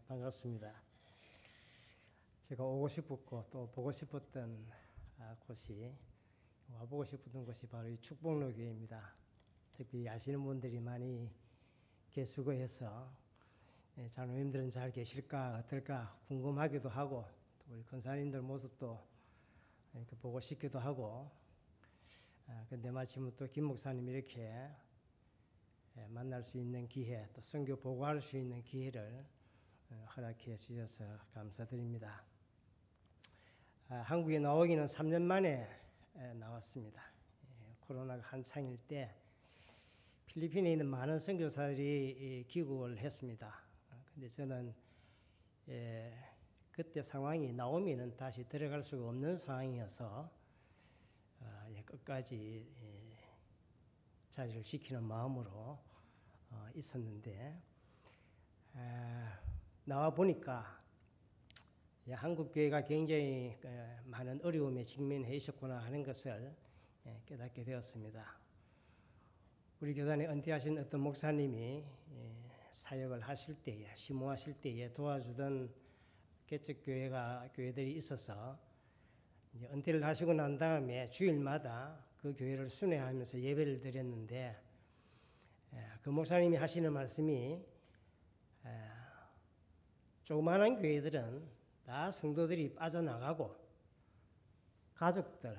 반갑습니다. 제가 오고 싶었고 또 보고 싶었던 곳이 와보고 싶었던 곳이 바로 이 축복로 교회입니다. 특히 아시는 분들이 많이 계시고해서 장로님들은 잘 계실까 어떨까 궁금하기도 하고 또 우리 권사님들 모습도 이렇게 보고 싶기도 하고 근데 마침 또 김 목사님 이렇게 만날 수 있는 기회 또 선교 보고할 수 있는 기회를 허락해 주셔서 감사드립니다. 한국에 나오기는 3년 만에 나왔습니다. 코로나가 한창일 때 필리핀에 있는 많은 선교사들이 귀국을 했습니다. 근데 저는 그때 상황이 나오면은 다시 들어갈 수가 없는 상황이어서 끝까지 자리를 지키는 마음으로 있었는데 나와 보니까 한국 교회가 굉장히 많은 어려움에 직면해 있었구나 하는 것을 깨닫게 되었습니다. 우리 교단에 은퇴하신 어떤 목사님이 사역을 하실 때에 심호하실 때에 도와주던 개척 교회들이 있어서 이제 은퇴를 하시고 난 다음에 주일마다 그 교회를 순회하면서 예배를 드렸는데 그 목사님이 하시는 말씀이 조그마한 교회들은 다 성도들이 빠져나가고 가족들,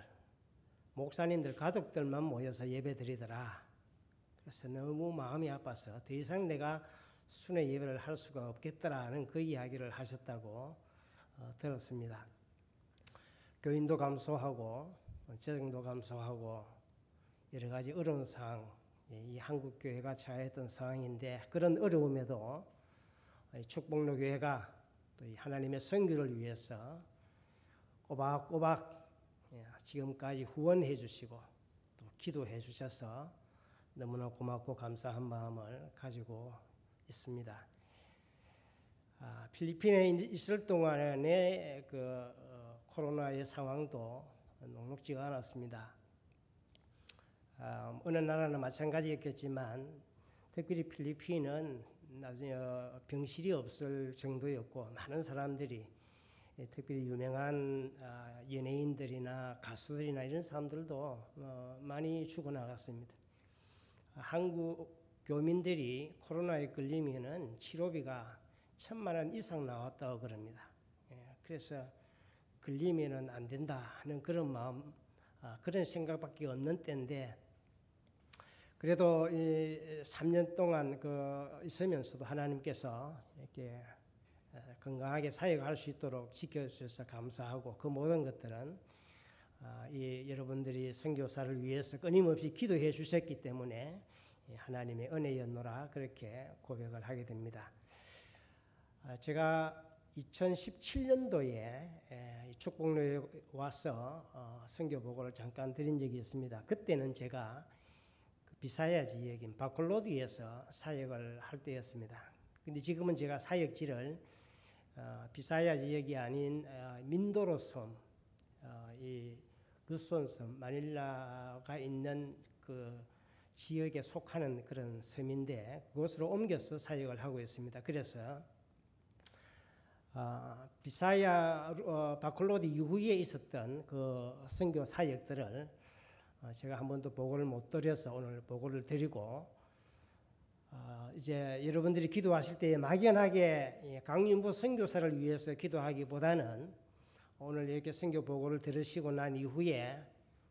목사님들 가족들만 모여서 예배 드리더라. 그래서 너무 마음이 아파서 더 이상 내가 순회 예배를 할 수가 없겠더라는 그 이야기를 하셨다고 들었습니다. 교인도 감소하고 재정도 감소하고 여러 가지 어려운 상황, 이 한국 교회가 처했던 상황인데 그런 어려움에도 축복로 교회가 또 하나님의 선교를 위해서 꼬박꼬박 지금까지 후원해 주시고 또 기도해 주셔서 너무나 고맙고 감사한 마음을 가지고 있습니다. 필리핀에 있을 동안에 코로나의 상황도 녹록지가 않았습니다. 어느 나라는 마찬가지였겠지만 특별히 필리핀은 나중에 병실이 없을 정도였고 많은 사람들이 특별히 유명한 연예인들이나 가수들이나 이런 사람들도 많이 죽어나갔습니다. 한국 교민들이 코로나에 걸리면은 치료비가 1,000만 원 이상 나왔다고 그럽니다. 그래서 걸리면은 안 된다 하는 그런 마음, 그런 생각밖에 없는 때인데 그래도 3년 동안 있으면서도 하나님께서 이렇게 건강하게 사역할 수 있도록 지켜주셔서 감사하고 그 모든 것들은 여러분들이 선교사를 위해서 끊임없이 기도해 주셨기 때문에 하나님의 은혜였노라 그렇게 고백을 하게 됩니다. 제가 2017년도에 축복로에 와서 선교 보고를 잠깐 드린 적이 있습니다. 그때는 제가 비사야 지역인 바콜로디에서 사역을 할 때였습니다. 근데 지금은 제가 사역지를 비사야 지역이 아닌 민도로 섬, 이 루손 섬, 마닐라가 있는 그 지역에 속하는 그런 섬인데 그곳으로 옮겨서 사역을 하고 있습니다. 그래서 비사야 바콜로디 이후에 있었던 그 선교 사역들을 제가 한 번도 보고를 못 드려서 오늘 보고를 드리고 이제 여러분들이 기도하실 때 막연하게 강윤부 선교사를 위해서 기도하기보다는 오늘 이렇게 선교 보고를 들으시고 난 이후에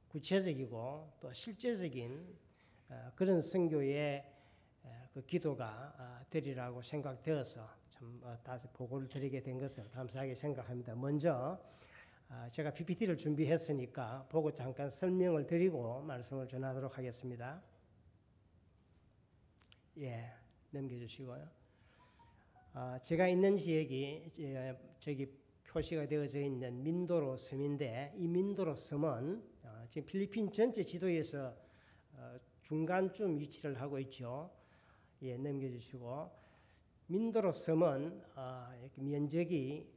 구체적이고 또 실제적인 그런 선교의 그 기도가 되리라고 생각되어서 참 다시 보고를 드리게 된 것을 감사하게 생각합니다. 먼저 제가 PPT를 준비했으니까 보고 잠깐 설명을 드리고 말씀을 전하도록 하겠습니다. 넘겨주시고요. 제가 있는 지역이 저기 표시가 되어져 있는 민도로 섬인데 이 민도로 섬은 지금 필리핀 전체 지도에서 중간쯤 위치를 하고 있죠. 넘겨주시고 민도로 섬은 면적이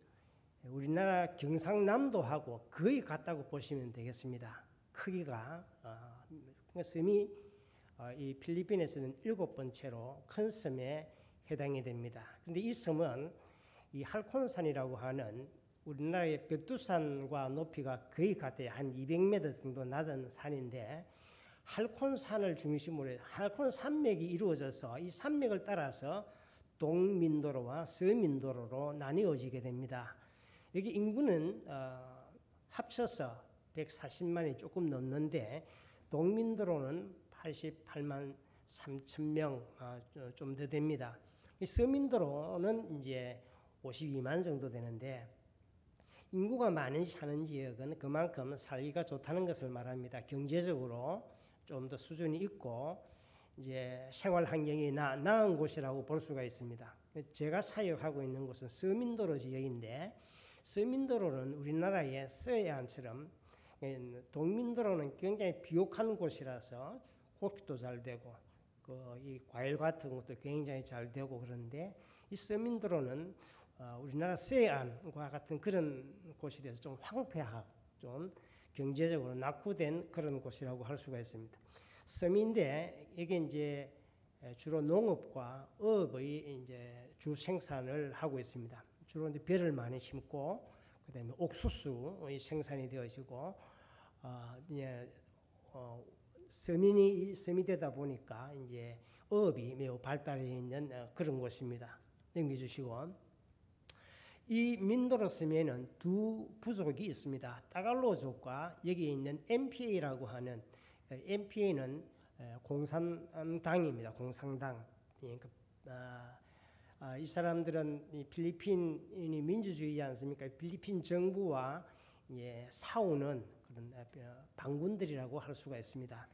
우리나라 경상남도하고 거의 같다고 보시면 되겠습니다. 크기가 섬이 이 필리핀에서는 7번째로 큰 섬에 해당이 됩니다. 그런데 이 섬은 이 할콘산이라고 하는 우리나라의 백두산과 높이가 거의 같아요. 한 200m 정도 낮은 산인데 할콘산을 중심으로 할콘 산맥이 이루어져서 이 산맥을 따라서 동민도로와 서민도로로 나뉘어지게 됩니다. 여기 인구는 합쳐서 140만이 조금 넘는데 동민도로는 88만 3천 명 좀 더 됩니다. 이 서민도로는 이제 52만 정도 되는데 인구가 많이 사는 지역은 그만큼 살기가 좋다는 것을 말합니다. 경제적으로 좀 더 수준이 있고 이제 생활 환경이 나은 곳이라고 볼 수가 있습니다. 제가 사역하고 있는 곳은 서민도로 지역인데 서민도로는 우리나라의 서해안처럼 동민도로는 굉장히 비옥한 곳이라서 고기도 잘 되고 이 과일 같은 것도 굉장히 잘 되고 그런데 이 서민도로는 우리나라 서해안과 같은 그런 곳이 돼서 좀 황폐하고 좀 경제적으로 낙후된 그런 곳이라고 할 수가 있습니다. 섬인데 이게 이제 주로 농업과 어업의 이제 주 생산을 하고 있습니다. 주로 이제 벼를 많이 심고 그다음에 옥수수의 생산이 되어지고 섬이 되다 보니까 이제 어업이 매우 발달해 있는 그런 곳입니다. 넘겨주시고. 이 민도로 섬에는 두 부족이 있습니다. 따갈로족과 여기에 있는 MPA라고 하는 MPA는 공산당입니다. 공산당. 이 사람들은 이 필리핀이 민주주의지 않습니까? 필리핀 정부와 싸우는 그런 반군들이라고 할 수가 있습니다.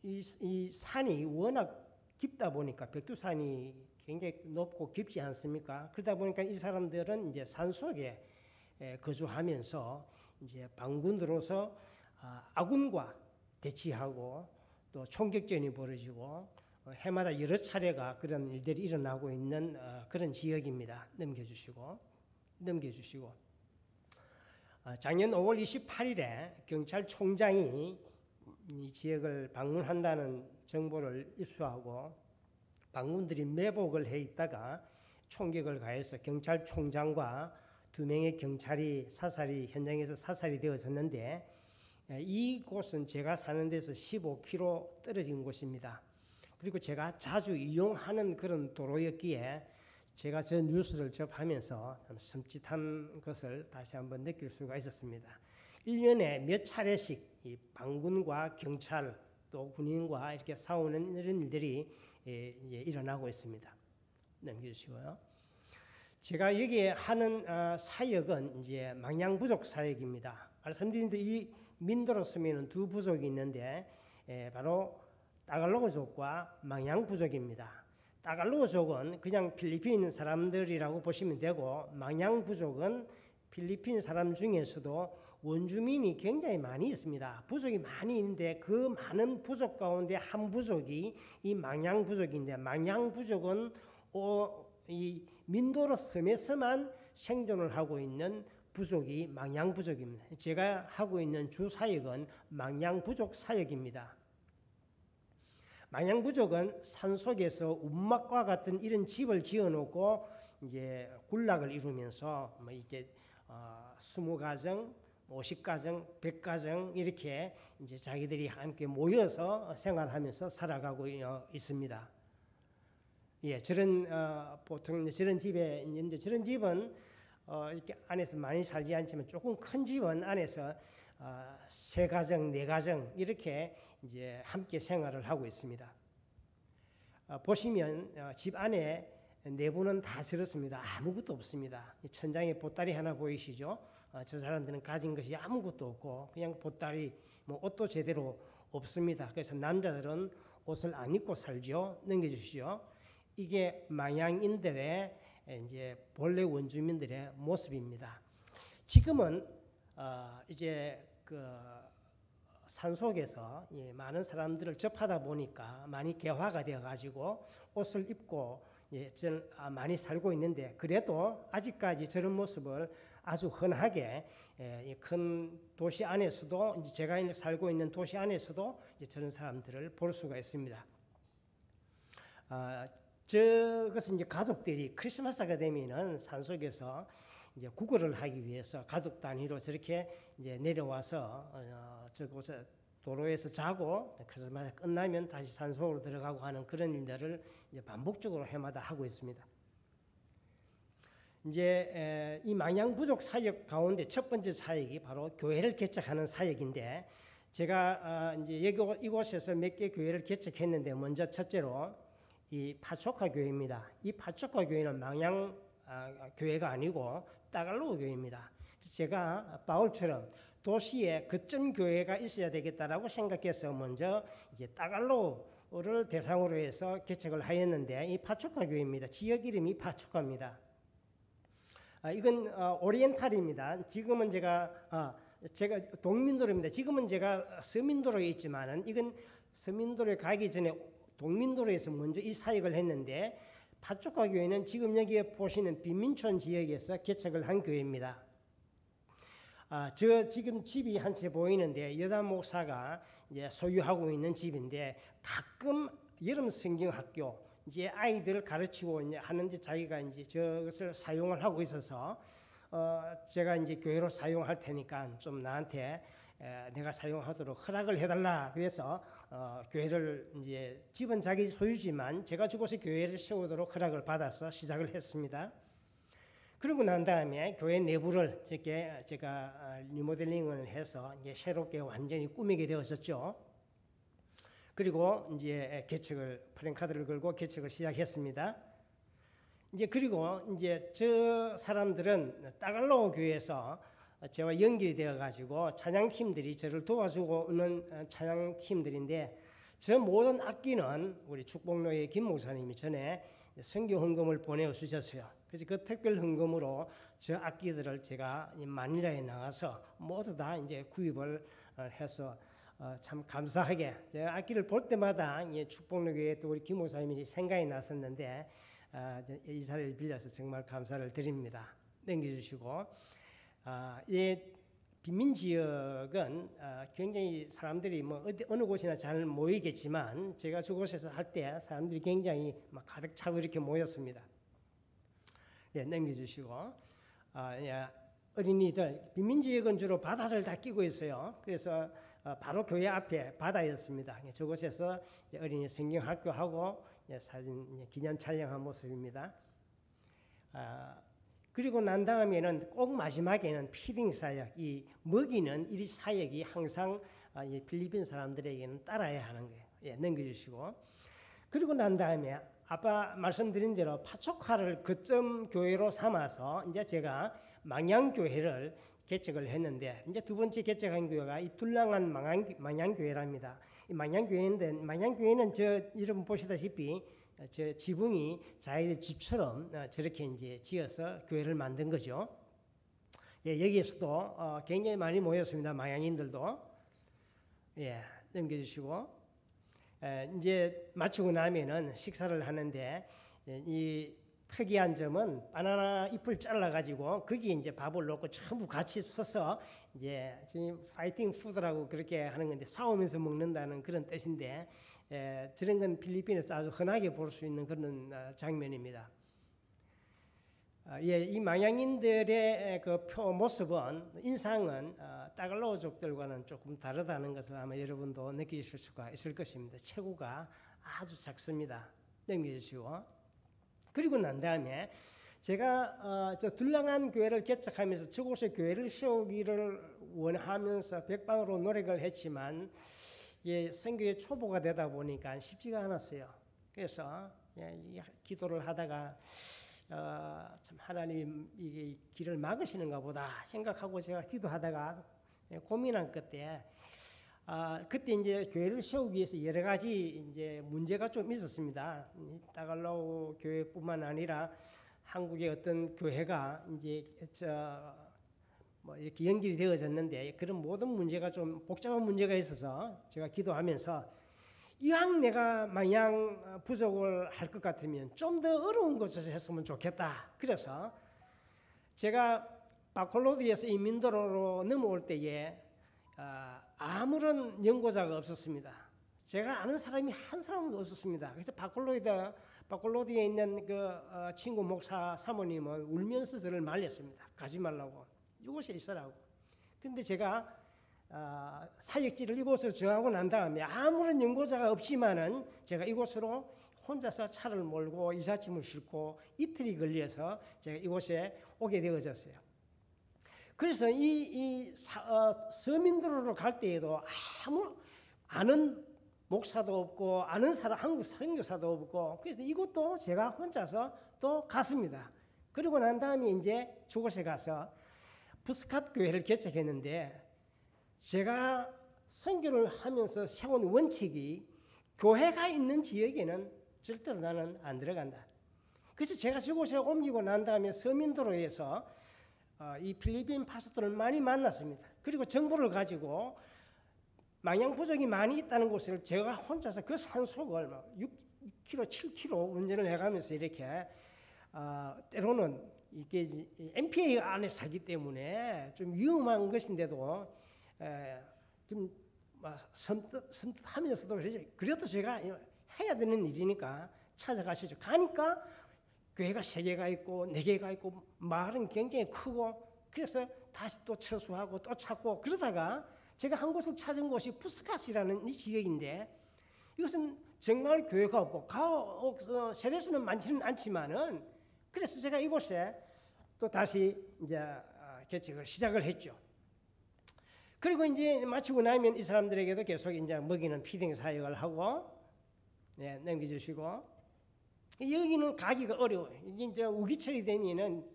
이 산이 워낙 깊다 보니까 백두산이 굉장히 높고 깊지 않습니까? 그러다 보니까 이 사람들은 이제 산 속에 거주하면서 이제 반군으로서 아군과 대치하고 또 총격전이 벌어지고 해마다 여러 차례가 그런 일들이 일어나고 있는 그런 지역입니다. 넘겨주시고 작년 5월 28일에 경찰총장이 이 지역을 방문한다는 정보를 입수하고 반군들이 매복을 해 있다가 총격을 가해서 경찰총장과 2명의 경찰이 현장에서 사살이 되어졌는데 이곳은 제가 사는 데서 15km 떨어진 곳입니다. 그리고 제가 자주 이용하는 그런 도로였기에 제가 저 뉴스를 접하면서 좀 섬찟한 것을 다시 한번 느낄 수가 있었습니다. 1년에 몇 차례씩 이 반군과 경찰 또 군인과 이렇게 싸우는 이런 일들이 이제 일어나고 있습니다. 넘겨주시고요. 제가 여기에 하는 사역은 이제 망양부족 사역입니다. 말씀드린 대로 이 민도로 섬에는 두 부족이 있는데 바로 따갈로그족과 망양부족입니다. 따갈로그족은 그냥 필리핀 사람들이라고 보시면 되고 망양부족은 필리핀 사람 중에서도 원주민이 굉장히 많이 있습니다. 부족이 많이 있는데 그 많은 부족 가운데 한 부족이 이 망양부족인데 망양부족은 이 민도로 섬에서만 생존을 하고 있는 부족이 망양부족입니다. 제가 하고 있는 주 사역은 망양부족 사역입니다. 망양부족은 산속에서 움막과 같은 이런 집을 지어놓고 이제 군락을 이루면서 뭐 이렇게 20가정, 50가정, 100가정 이렇게 이제 자기들이 함께 모여서 생활하면서 살아가고 있습니다. 저런 보통 저런 집에 있는데 저런 집은 이렇게 안에서 많이 살지 않지만 조금 큰 집은 안에서 3가정, 4가정 이렇게 이제 함께 생활을 하고 있습니다. 보시면 집 안에 내부는 다 저렇습니다. 아무것도 없습니다. 천장에 보따리 하나 보이시죠? 저 사람들은 가진 것이 아무것도 없고 그냥 보따리, 뭐 옷도 제대로 없습니다. 그래서 남자들은 옷을 안 입고 살죠. 넘겨주시죠. 이게 망양인들의 이제 본래 원주민들의 모습입니다. 지금은 이제 그 산속에서 많은 사람들을 접하다 보니까 많이 개화가 되어가지고 옷을 입고 많이 살고 있는데 그래도 아직까지 저런 모습을 아주 흔하게 큰 도시 안에서도 이제 제가 살고 있는 도시 안에서도 이제 저런 사람들을 볼 수가 있습니다. 저것은 이제 가족들이 크리스마스가 되면은 산속에서 이제 구걸을 하기 위해서 가족 단위로 저렇게 이제 내려와서 저곳 도로에서 자고 크리스마스 끝나면 다시 산속으로 들어가고 하는 그런 일들을 이제 반복적으로 해마다 하고 있습니다. 이제 이 망양 부족 사역 가운데 첫 번째 사역이 바로 교회를 개척하는 사역인데, 제가 이제 이곳에서 몇 개 교회를 개척했는데, 먼저 첫째로 이 파초카 교회입니다. 이 파초카 교회는 망양 교회가 아니고 따갈로우 교회입니다. 제가 바울처럼 도시에 거점 교회가 있어야 되겠다라고 생각해서 먼저 이제 따갈로우를 대상으로 해서 개척을 하였는데, 이 파초카 교회입니다. 지역 이름이 파초카입니다. 이건 오리엔탈입니다. 지금은 제가 동민도로입니다. 지금은 제가 서민도로에 있지만은 이건 서민도로에 가기 전에 동민도로에서 먼저 이 사역을 했는데, 파초카 교회는 지금 여기에 보시는 빈민촌 지역에서 개척을 한 교회입니다. 저 지금 집이 한 채 보이는데 여자 목사가 이제 소유하고 있는 집인데, 가끔 여름 성경학교 이제 아이들 가르치고 이제 하는데 자기가 이제 저것을 사용을 하고 있어서 제가 이제 교회로 사용할 테니까 좀 나한테 내가 사용하도록 허락을 해달라. 그래서 교회를 이제 집은 자기 소유지만 제가 죽어서 교회를 세우도록 허락을 받아서 시작을 했습니다. 그러고 난 다음에 교회 내부를 제가 리모델링을 해서 이제 새롭게 완전히 꾸미게 되었었죠. 그리고 이제 개척을 플랜카드를 걸고 개척을 시작했습니다. 이제 그리고 이제 저 사람들은 따갈로우 교회에서 저와 연결이 되어 가지고 찬양팀들이 저를 도와주고 있는 찬양팀들인데, 저 모든 악기는 우리 축복로의 김 목사님이 전에 선교 헌금을 보내 주셨어요. 그래서 그 특별 헌금으로 저 악기들을 제가 마닐라에 나가서 모두 다 이제 구입을 해서 참 감사하게 악기를 볼 때마다 축복로교회 또 우리 김 목사님이 생각이 났었는데, 이 자리를 빌려서 정말 감사를 드립니다. 넘겨주시고, 이 빈민 지역은 굉장히 사람들이 뭐 어느 곳이나 잘 모이겠지만, 제가 저곳에서 할 때 사람들이 굉장히 막 가득 차고 이렇게 모였습니다. 넘겨주시고, 어린이들 빈민 지역은 주로 바다를 다 끼고 있어요. 그래서 바로 교회 앞에 바다였습니다. 저곳에서 어린이 성경학교하고 사진 기념 촬영한 모습입니다. 그리고 난 다음에는 꼭 마지막에는 피딩 사역, 이 먹이는 이 사역이 항상 필리핀 사람들에게는 따라야 하는 거예요. 넘겨주시고, 그리고 난 다음에 아까 말씀드린 대로 파초카를 거점 교회로 삼아서 이제 제가 망양교회를 개척을 했는데, 이제 두 번째 개척한 교회가 이 둘랑한 망양교회랍니다. 이 망양교회는 저 여러분 보시다시피 저 지붕이 자기들 집처럼 저렇게 이제 지어서 교회를 만든 거죠. 여기에서도 굉장히 많이 모였습니다. 망양인들도. 넘겨주시고, 이제 마치고 나면은 식사를 하는데, 이 특이한 점은 바나나 잎을 잘라가지고 거기에 이제 밥을 넣고 전부 같이 써서 이제 파이팅 푸드라고 그렇게 하는 건데, 싸우면서 먹는다는 그런 뜻인데, 저런 건 필리핀에서 아주 흔하게 볼 수 있는 그런 장면입니다. 이 망양인들의 그 모습은, 인상은 따갈로우족들과는 조금 다르다는 것을 아마 여러분도 느끼실 수가 있을 것입니다. 체구가 아주 작습니다. 넘겨주시고, 그리고 난 다음에 제가 저 둘랑한 교회를 개척하면서 저곳에 교회를 세우기를 원하면서 백방으로 노력을 했지만, 선교의 초보가 되다 보니까 쉽지가 않았어요. 그래서 기도를 하다가 참 하나님 이 길을 막으시는가 보다 생각하고 제가 기도하다가 고민한 끝에 그때 이제 교회를 세우기 위해서 여러 가지 이제 문제가 좀 있었습니다. 따갈로우 교회뿐만 아니라 한국의 어떤 교회가 이제 뭐 이렇게 연결이 되어졌는데, 그런 모든 문제가 좀 복잡한 문제가 있어서 제가 기도하면서, 이왕 내가 마냥 부족을 할 것 같으면 좀 더 어려운 곳에서 했으면 좋겠다. 그래서 제가 바콜로디에서 이민도로로 넘어올 때에 아무런 연고자가 없었습니다. 제가 아는 사람이 한 사람도 없었습니다. 그래서 바콜로디에 있는 그 친구 목사 사모님은 울면서 저를 말렸습니다. 가지 말라고, 이곳에 있으라고. 근데 제가 사역지를 이곳으로 정하고 난 다음에 아무런 연고자가 없지만은 제가 이곳으로 혼자서 차를 몰고 이삿짐을 싣고 이틀이 걸려서 제가 이곳에 오게 되어졌어요. 그래서 서민도로로 갈 때에도 아무 아는 목사도 없고 아는 사람 한국 선교사도 없고, 그래서 이것도 제가 혼자서 또 갔습니다. 그리고 난 다음에 이제 저곳에 가서 부스캇 교회를 개척했는데, 제가 선교를 하면서 세운 원칙이 교회가 있는 지역에는 절대로 나는 안 들어간다. 그래서 제가 저곳에 옮기고 난 다음에 서민도로에서 이 필리핀 파스토를 많이 만났습니다. 그리고 정보를 가지고 망양 부족이 많이 있다는 곳을 제가 혼자서 그 산속을 6km, 7km 운전을 해가면서 이렇게 때로는 이게 MPA 안에 살기 때문에 좀 위험한 것인데도 좀 섬뜩하면서도 그래도 제가 해야 되는 일이니까 찾아가시죠. 가니까 교회가 3개가 있고 4개가 있고 마을은 굉장히 크고, 그래서 다시 또 철수하고 또 찾고 그러다가 제가 한 곳을 찾은 곳이 부스캇이라는 이 지역인데, 이것은 정말 교회가 없고 세대수는 많지는 않지만은, 그래서 제가 이곳에 또 다시 이제 개척을 시작을 했죠. 그리고 이제 마치고 나면 이 사람들에게도 계속 이제 먹이는 피딩 사역을 하고, 넘겨주시고, 여기는 가기가 어려워요. 이게 이제 우기철이 되면은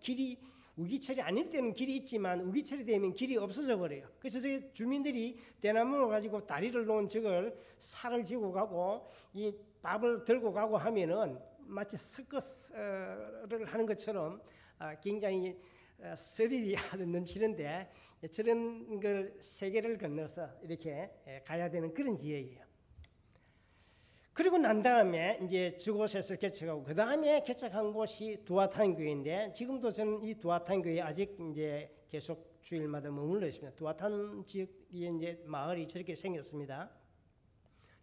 우기철이 아닐 때는 길이 있지만 우기철이 되면 길이 없어져 버려요. 그래서 저희 주민들이 대나무를 가지고 다리를 놓은 저걸 살을 지고 가고 이 밥을 들고 가고 하면은 마치 서커스를 하는 것처럼 굉장히 스릴이 넘치는데, 저런 걸 세계를 건너서 이렇게 가야 되는 그런 지역이에요. 그리고 난 다음에 이제 저곳에서 개척하고, 그 다음에 개척한 곳이 두아탄 교회인데, 지금도 저는 이 두아탄 교회에 아직 이제 계속 주일마다 머물러 있습니다. 두아탄 지역에 이제 마을이 저렇게 생겼습니다.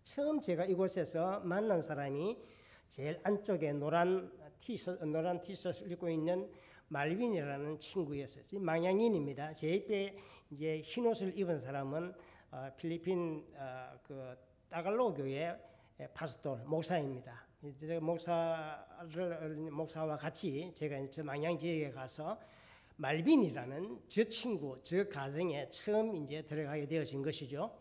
처음 제가 이곳에서 만난 사람이 제일 안쪽에 노란 티셔츠를 입고 있는 말빈이라는 친구였어요. 망양인입니다. 제 옆에 이제 흰 옷을 입은 사람은 필리핀 그 따갈로 교회 파스토 목사입니다. 목사와 같이 제가 저 망양 지역에 가서 말빈이라는 저 친구, 저 가정에 처음 이제 들어가게 되어진 것이죠.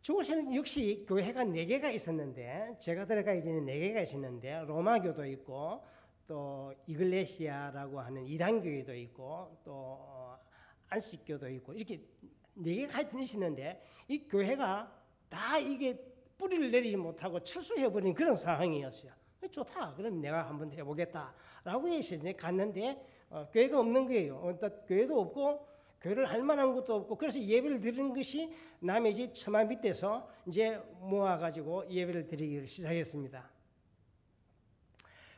저곳에는 역시 교회가 4개가 있었는데, 제가 들어가기 전에 4개가 있었는데, 로마교도 있고 또 이글레시아라고 하는 이단교회도 있고 또 안식교도 있고, 이렇게 4개가 하여튼 있었는데, 이 교회가 다 이게 뿌리를 내리지 못하고 철수해버린 그런 상황이었어요. 좋다, 그럼 내가 한번 해보겠다라고 해서 이제 갔는데 교회가 없는 거예요. 교회도 없고 교회를 할 만한 것도 없고, 그래서 예배를 드리는 것이 남의 집 처마 밑에서 이제 모아가지고 예배를 드리기를 시작했습니다.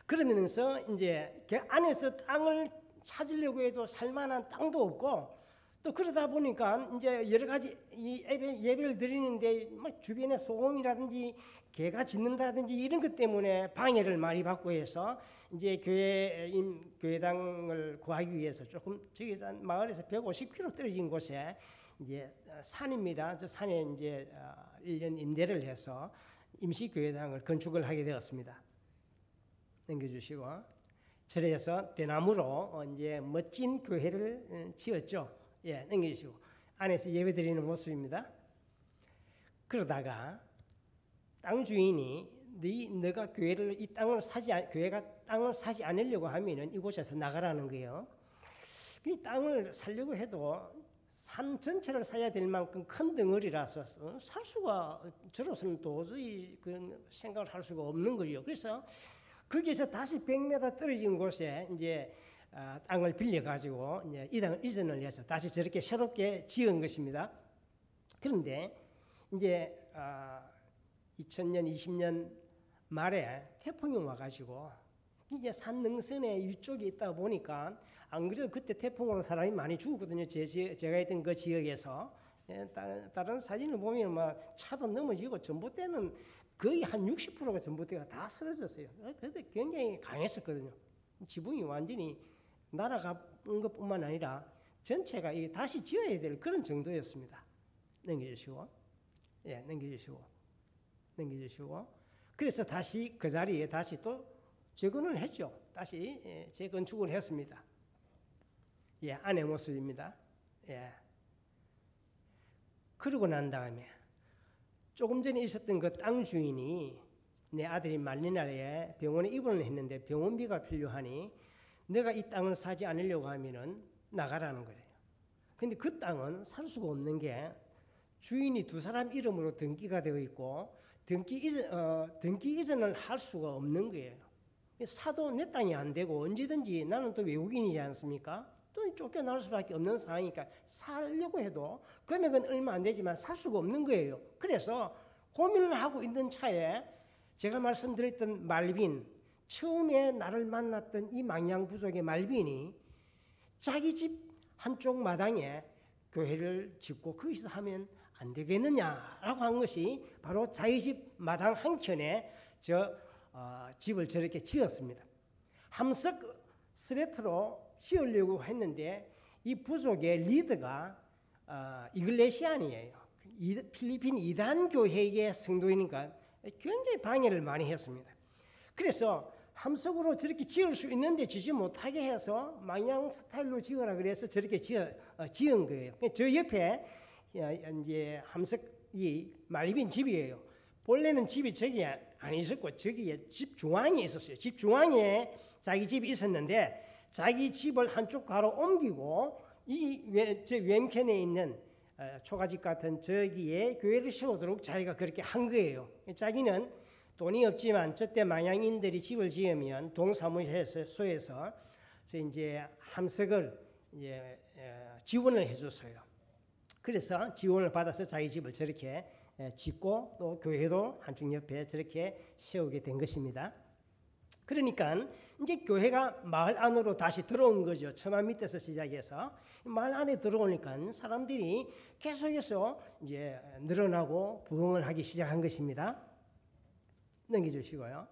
그러면서 이제 그 안에서 땅을 찾으려고 해도 살만한 땅도 없고, 또 그러다 보니까 이제 여러 가지 이 예배를 드리는데 막 주변에 소음이라든지 개가 짖는다든지 이런 것 때문에 방해를 많이 받고 해서 이제 교회당을 구하기 위해서 조금 저기 마을에서 150km 떨어진 곳에 이제 산입니다. 저 산에 이제 1년 임대를 해서 임시 교회당을 건축을 하게 되었습니다. 넘겨주시고, 저래서 대나무로 이제 멋진 교회를 지었죠. 넘겨주시고, 안에서 예배드리는 모습입니다. 그러다가 땅 주인이 너가 교회가 땅을 사지 않으려고 하면은 이곳에서 나가라는 거예요. 이 땅을 살려고 해도 산 전체를 사야 될 만큼 큰 덩어리라서 살 수가, 저로서는 도저히 그 생각을 할 수가 없는 거예요. 그래서 거기에서 다시 100m 떨어진 곳에 이제 땅을 빌려가지고 이제 이 땅을 이전을 해서 다시 저렇게 새롭게 지은 것입니다. 그런데 이제 2000년, 20년 말에 태풍이 와가지고 이제 산 능선에 위쪽에 있다 보니까, 안 그래도 그때 태풍으로 사람이 많이 죽었거든요. 제가 있던 그 지역에서. 다른 사진을 보면 막 차도 넘어지고, 전봇대는 거의 한 60%가 전봇대가 다 쓰러졌어요. 그때 굉장히 강했었거든요. 지붕이 완전히 날아간 것뿐만 아니라 전체가 다시 지어야 될 그런 정도였습니다. 넘겨주시고, 예, 넘겨주시고. 그래서 다시 그 자리에 다시 또 재건을 했죠. 다시 재건축을 했습니다. 예, 안의 모습입니다. 예. 그러고 난 다음에 조금 전에 있었던 그 땅 주인이 내 아들이 말린 날에 병원에 입원을 했는데 병원비가 필요하니 내가 이 땅을 사지 않으려고 하면은 나가라는 거예요. 근데 그 땅은 살 수가 없는 게 주인이 두 사람 이름으로 등기가 되어 있고 등기 이전을 할 수가 없는 거예요. 사도 내 땅이 안 되고 언제든지 나는 또 외국인이지 않습니까? 또 쫓겨날 수밖에 없는 상황이니까 살려고 해도 금액은 얼마 안 되지만 살 수가 없는 거예요. 그래서 고민을 하고 있는 차에 제가 말씀드렸던 말빈, 처음에 나를 만났던 이 망양부족의 말빈이 자기 집 한쪽 마당에 교회를 짓고 거기서 하면 안 되겠느냐라고 한 것이 바로 자기 집 마당 한켠에 집을 저렇게 지었습니다. 함석 스레트로 지으려고 했는데 이 부족의 리더가 이글레시안이에요. 필리핀 이단 교회의 성도이니까 굉장히 방해를 많이 했습니다. 그래서 함석으로 저렇게 지을 수 있는데 지지 못하게 해서 망양 스타일로 지으라 그래서 저렇게 지은 거예요. 저 옆에 이제 함석이 말빈 집이에요. 본래는 집이 저기 안 있었고 저기에 집 중앙에 있었어요. 집 중앙에 자기 집이 있었는데 자기 집을 한쪽 가로 옮기고 저 왼편에 있는 초가집 같은 저기에 교회를 세우도록 자기가 그렇게 한 거예요. 자기는 돈이 없지만 저때 망양인들이 집을 지으면 동사무소에서 이제 함석을 이제 지원을 해줬어요. 그래서 지원을 받아서 자기 집을 저렇게 짓고 또 교회도 한쪽 옆에 저렇게 세우게 된 것입니다. 그러니까 이제 교회가 마을 안으로 다시 들어온 거죠. 처마 밑에서 시작해서 마을 안에 들어오니까 사람들이 계속해서 이제 늘어나고 부흥을 하기 시작한 것입니다. 넘겨주시고요.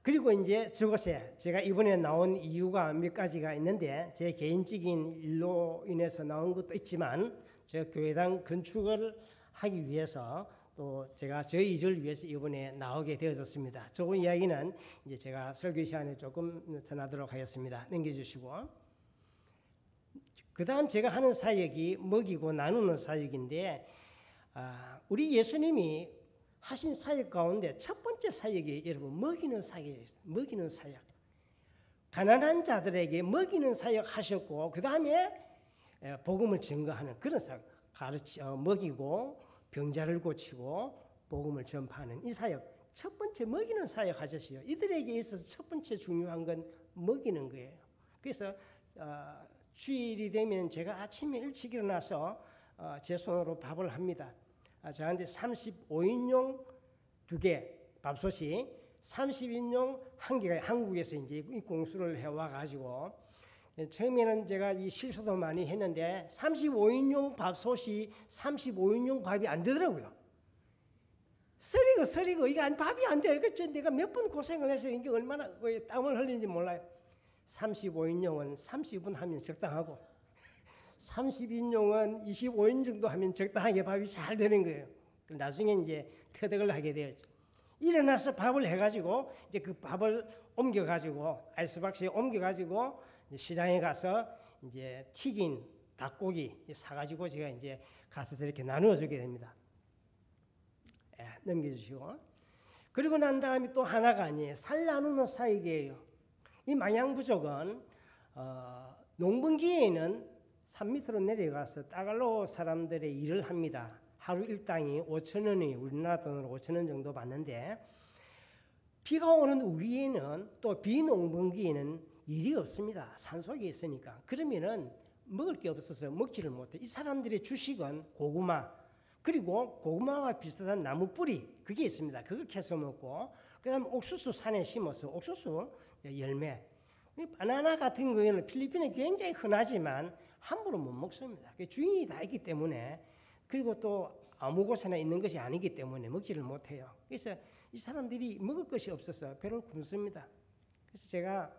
그리고 이제 저곳에 제가 이번에 나온 이유가 몇 가지가 있는데 제 개인적인 일로 인해서 나온 것도 있지만 제가 교회당 건축을 하기 위해서 또 제가 저희 일을 위해서 이번에 나오게 되어졌습니다. 조금 이야기는 이제 제가 설교 시간에 조금 전하도록 하겠습니다. 넘겨주시고 그 다음 제가 하는 사역이 먹이고 나누는 사역인데 우리 예수님이 하신 사역 가운데 첫 번째 사역이 여러분 먹이는 사역이에요. 먹이는 사역. 가난한 자들에게 먹이는 사역 하셨고 그 다음에 복음을 증거하는 그런 사역. 먹이고 병자를 고치고 복음을 전파하는 이 사역. 첫 번째 먹이는 사역 하셨어요. 이들에게 있어서 첫 번째 중요한 건 먹이는 거예요. 그래서 주일이 되면 제가 아침에 일찍 일어나서 제 손으로 밥을 합니다. 저한테 35인용 2개 밥솥이 30인용 1개가 한국에서 이제 이 공수를 해와 가지고 처음에는 제가 이 실수도 많이 했는데 35인용 밥솥이 35인용 밥이 안 되더라고요. 서리고 이게 밥이 안 돼. 내가 몇 번 고생을 해서 이게 얼마나 땀을 흘리는지 몰라요. 35인용은 30분 하면 적당하고 30인용은 25인 정도 하면 적당하게 밥이 잘 되는 거예요. 나중에 이제 터득을 하게 되었죠. 일어나서 밥을 해가지고 이제 그 밥을 옮겨가지고 아이스박스에 옮겨가지고 시장에 가서 이제 튀긴 닭고기 사가지고 제가 이제 가서 저렇게 나누어주게 됩니다. 넘겨주시고 그리고 난 다음에 또 하나가 아니에요. 살 나누는 사역이에요. 이 망양부족은 농번기에는 산 밑으로 내려가서 따갈로 사람들의 일을 합니다. 하루 일당이 5,000원이 우리나라 돈으로 5,000원 정도 받는데 비가 오는 우기에는 또 비농번기에는 일이 없습니다. 산속에 있으니까. 그러면은 먹을 게 없어서 먹지를 못해. 이 사람들의 주식은 고구마 그리고 고구마와 비슷한 나무 뿌리 그게 있습니다. 그걸 캐서 먹고 그다음 옥수수 산에 심어서 옥수수 열매 바나나 같은 거는 필리핀에 굉장히 흔하지만 함부로 못 먹습니다. 주인이 다 있기 때문에 그리고 또 아무 곳에나 있는 것이 아니기 때문에 먹지를 못해요. 그래서 이 사람들이 먹을 것이 없어서 배를 굶습니다. 그래서 제가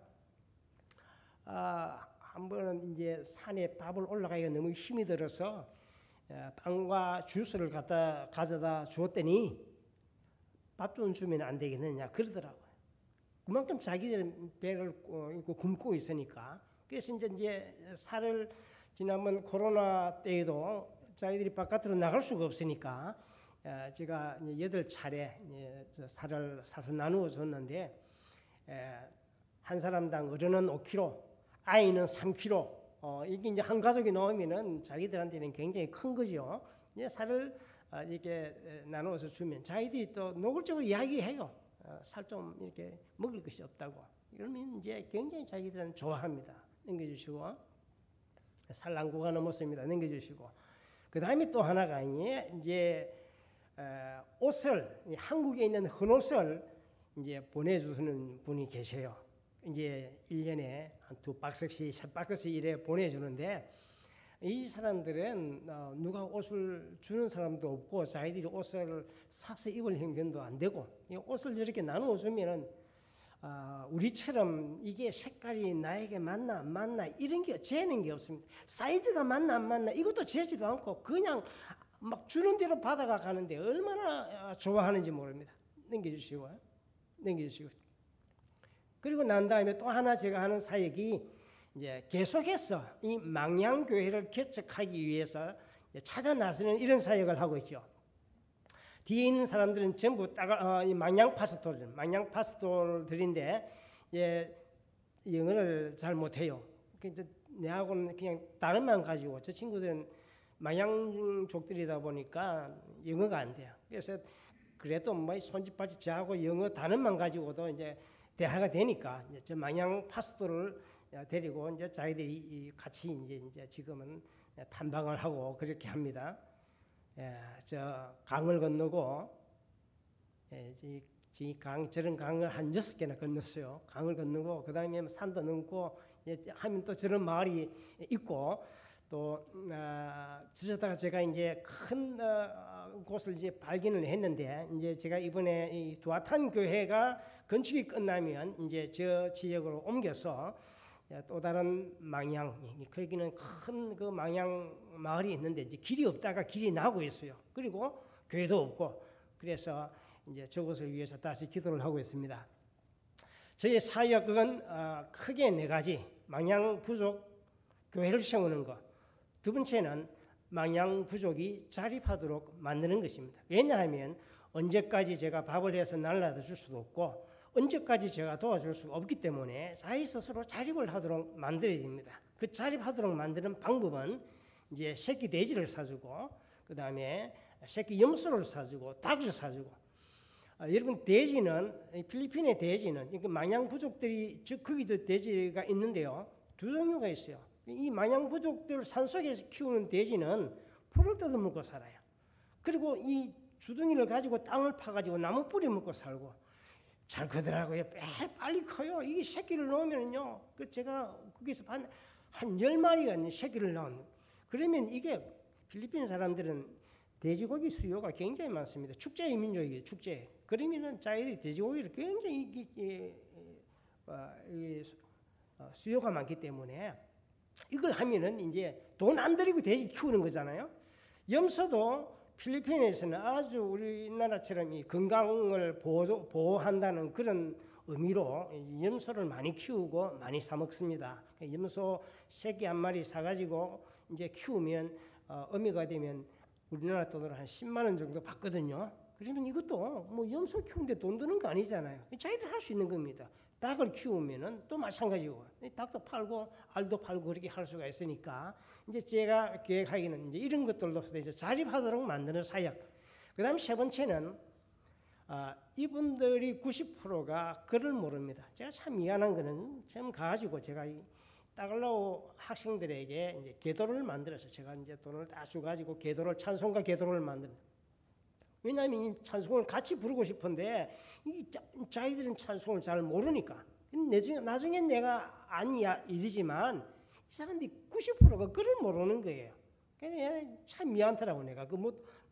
한 번은 이제 산에 밥을 올라가기가 너무 힘이 들어서 빵과 주스를 가져다 주었더니 밥 좀 주면 안 되겠느냐 그러더라고요. 그만큼 자기들은 배를 굶고 있으니까. 그래서 이제 살을 지난번 코로나 때에도 자기들이 바깥으로 나갈 수가 없으니까 제가 8차례 살을 사서 나누어 줬는데 한 사람당 어른은 5kg, 아이는 3kg. 이게 이제 한 가족이 나오면은 자기들한테는 굉장히 큰 거죠. 이제 살을 이렇게 나누어서 주면 자기들이 또 노골적으로 이야기해요. 살 좀 이렇게 먹을 것이 없다고. 그러면 이제 굉장히 자기들은 좋아합니다. 넘겨주시고 살랑구가 넘었습니다. 넘겨주시고 그 다음에 또 하나가 이제 옷을 한국에 있는 헌옷을 이제 보내주는 분이 계세요. 이제 1년에 한 2박스씩 3박스씩 이래 보내주는데 이 사람들은 누가 옷을 주는 사람도 없고 자기들이 옷을 사서 입을 형편도 안 되고 옷을 이렇게 나누어 주면은 우리처럼 이게 색깔이 나에게 맞나 안 맞나 이런 게 재는 게 없습니다. 사이즈가 맞나 안 맞나 이것도 재지도 않고 그냥 막 주는 대로 받아가 가는데 얼마나 좋아하는지 모릅니다. 넘겨주시고 그리고 난 다음에 또 하나 제가 하는 사역이 이제 계속해서 이 망향교회를 개척하기 위해서 찾아 나서는 이런 사역을 하고 있죠. 뒤에 있는 사람들은 전부 이 망향 파스토들인데 영어를 잘 못해요. 그래서 내하고는 그냥 단어만 가지고 저 친구들은 망향족들이다 보니까 영어가 안 돼요. 그래서 그래도 뭐 손짓발짓 저하고 영어 단어만 가지고도 이제 대화가 되니까 이제 저 망향 파스토를 데리고 이제 자기들이 같이 이제 지금은 탐방을 하고 그렇게 합니다. 저 강을 건너고 저런 강을 한 6개나 건넜어요. 강을 건너고 그 다음에 산도 넘고 하면 또 저런 마을이 있고 또 저러다가 제가 이제 큰 곳을 이제 발견을 했는데 이제 제가 이번에 이 두아탄 교회가 건축이 끝나면 이제 저 지역으로 옮겨서 또 다른 망향 거기는 큰 그 망향 마을이 있는데 이제 길이 없다가 길이 나고 있어요. 그리고 교회도 없고 그래서 이제 저것을 위해서 다시 기도를 하고 있습니다. 저의 사역은 크게 4가지 망향 부족 교회를 세우는 것. 두 번째는 망향 부족이 자립하도록 만드는 것입니다. 왜냐하면 언제까지 제가 밥을 해서 날라다 줄 수도 없고 언제까지 제가 도와줄 수가 없기 때문에 자기 스스로 자립을 하도록 만들어야 됩니다. 그 자립하도록 만드는 방법은 이제 새끼 돼지를 사주고 그 다음에 새끼 염소를 사주고 닭을 사주고 여러분 돼지는 필리핀의 돼지는 망향 부족들이 즉 거기도 돼지가 있는데요. 2종류가 있어요. 이 망향 부족들 산속에서 키우는 돼지는 풀을 뜯어먹고 살아요. 그리고 이 주둥이를 가지고 땅을 파가지고 나무 뿌리 먹고 살고 잘 크더라고요. 빨리 커요. 이게 새끼를 넣으면요. 제가 거기서 한 10마리가 새끼를 낳은. 그러면 이게 필리핀 사람들은 돼지고기 수요가 굉장히 많습니다. 축제의 민족이에요. 축제. 그러면은 자기들이 돼지고기를 굉장히 수요가 많기 때문에 이걸 하면은 이제 돈 안 들이고 돼지 키우는 거잖아요. 염소도 필리핀에서는 아주 우리나라처럼 이 건강을 보호한다는 그런 의미로 염소를 많이 키우고 많이 사 먹습니다. 염소 새끼 한 마리 사가지고 이제 키우면 어미가 되면 우리나라 돈으로 한 10만 원 정도 받거든요. 그러면 이것도 뭐 염소 키우는데 돈 드는 거 아니잖아요. 자기들 할 수 있는 겁니다. 닭을 키우면은 또 마찬가지고 닭도 팔고 알도 팔고 그렇게 할 수가 있으니까 이제 제가 계획하기는 이제 이런 것들로서 이제 자립하도록 만드는 사역. 그다음 세 번째는 이분들이 90%가 글을 모릅니다. 제가 참 미안한 거는 좀 가지고 제가 이 따갈라오 학생들에게 이제 계도를 만들어서 제가 이제 돈을 다 주가지고 계도를 찬송가 계도를 만드는. 왜냐하면 이 찬송을 같이 부르고 싶은데 자기들은 찬송을 잘 모르니까 나중에 내가 아니야 이러지만 이 사람들이 90%가 글을 모르는 거예요. 그냥 참 미안하더라고 내가.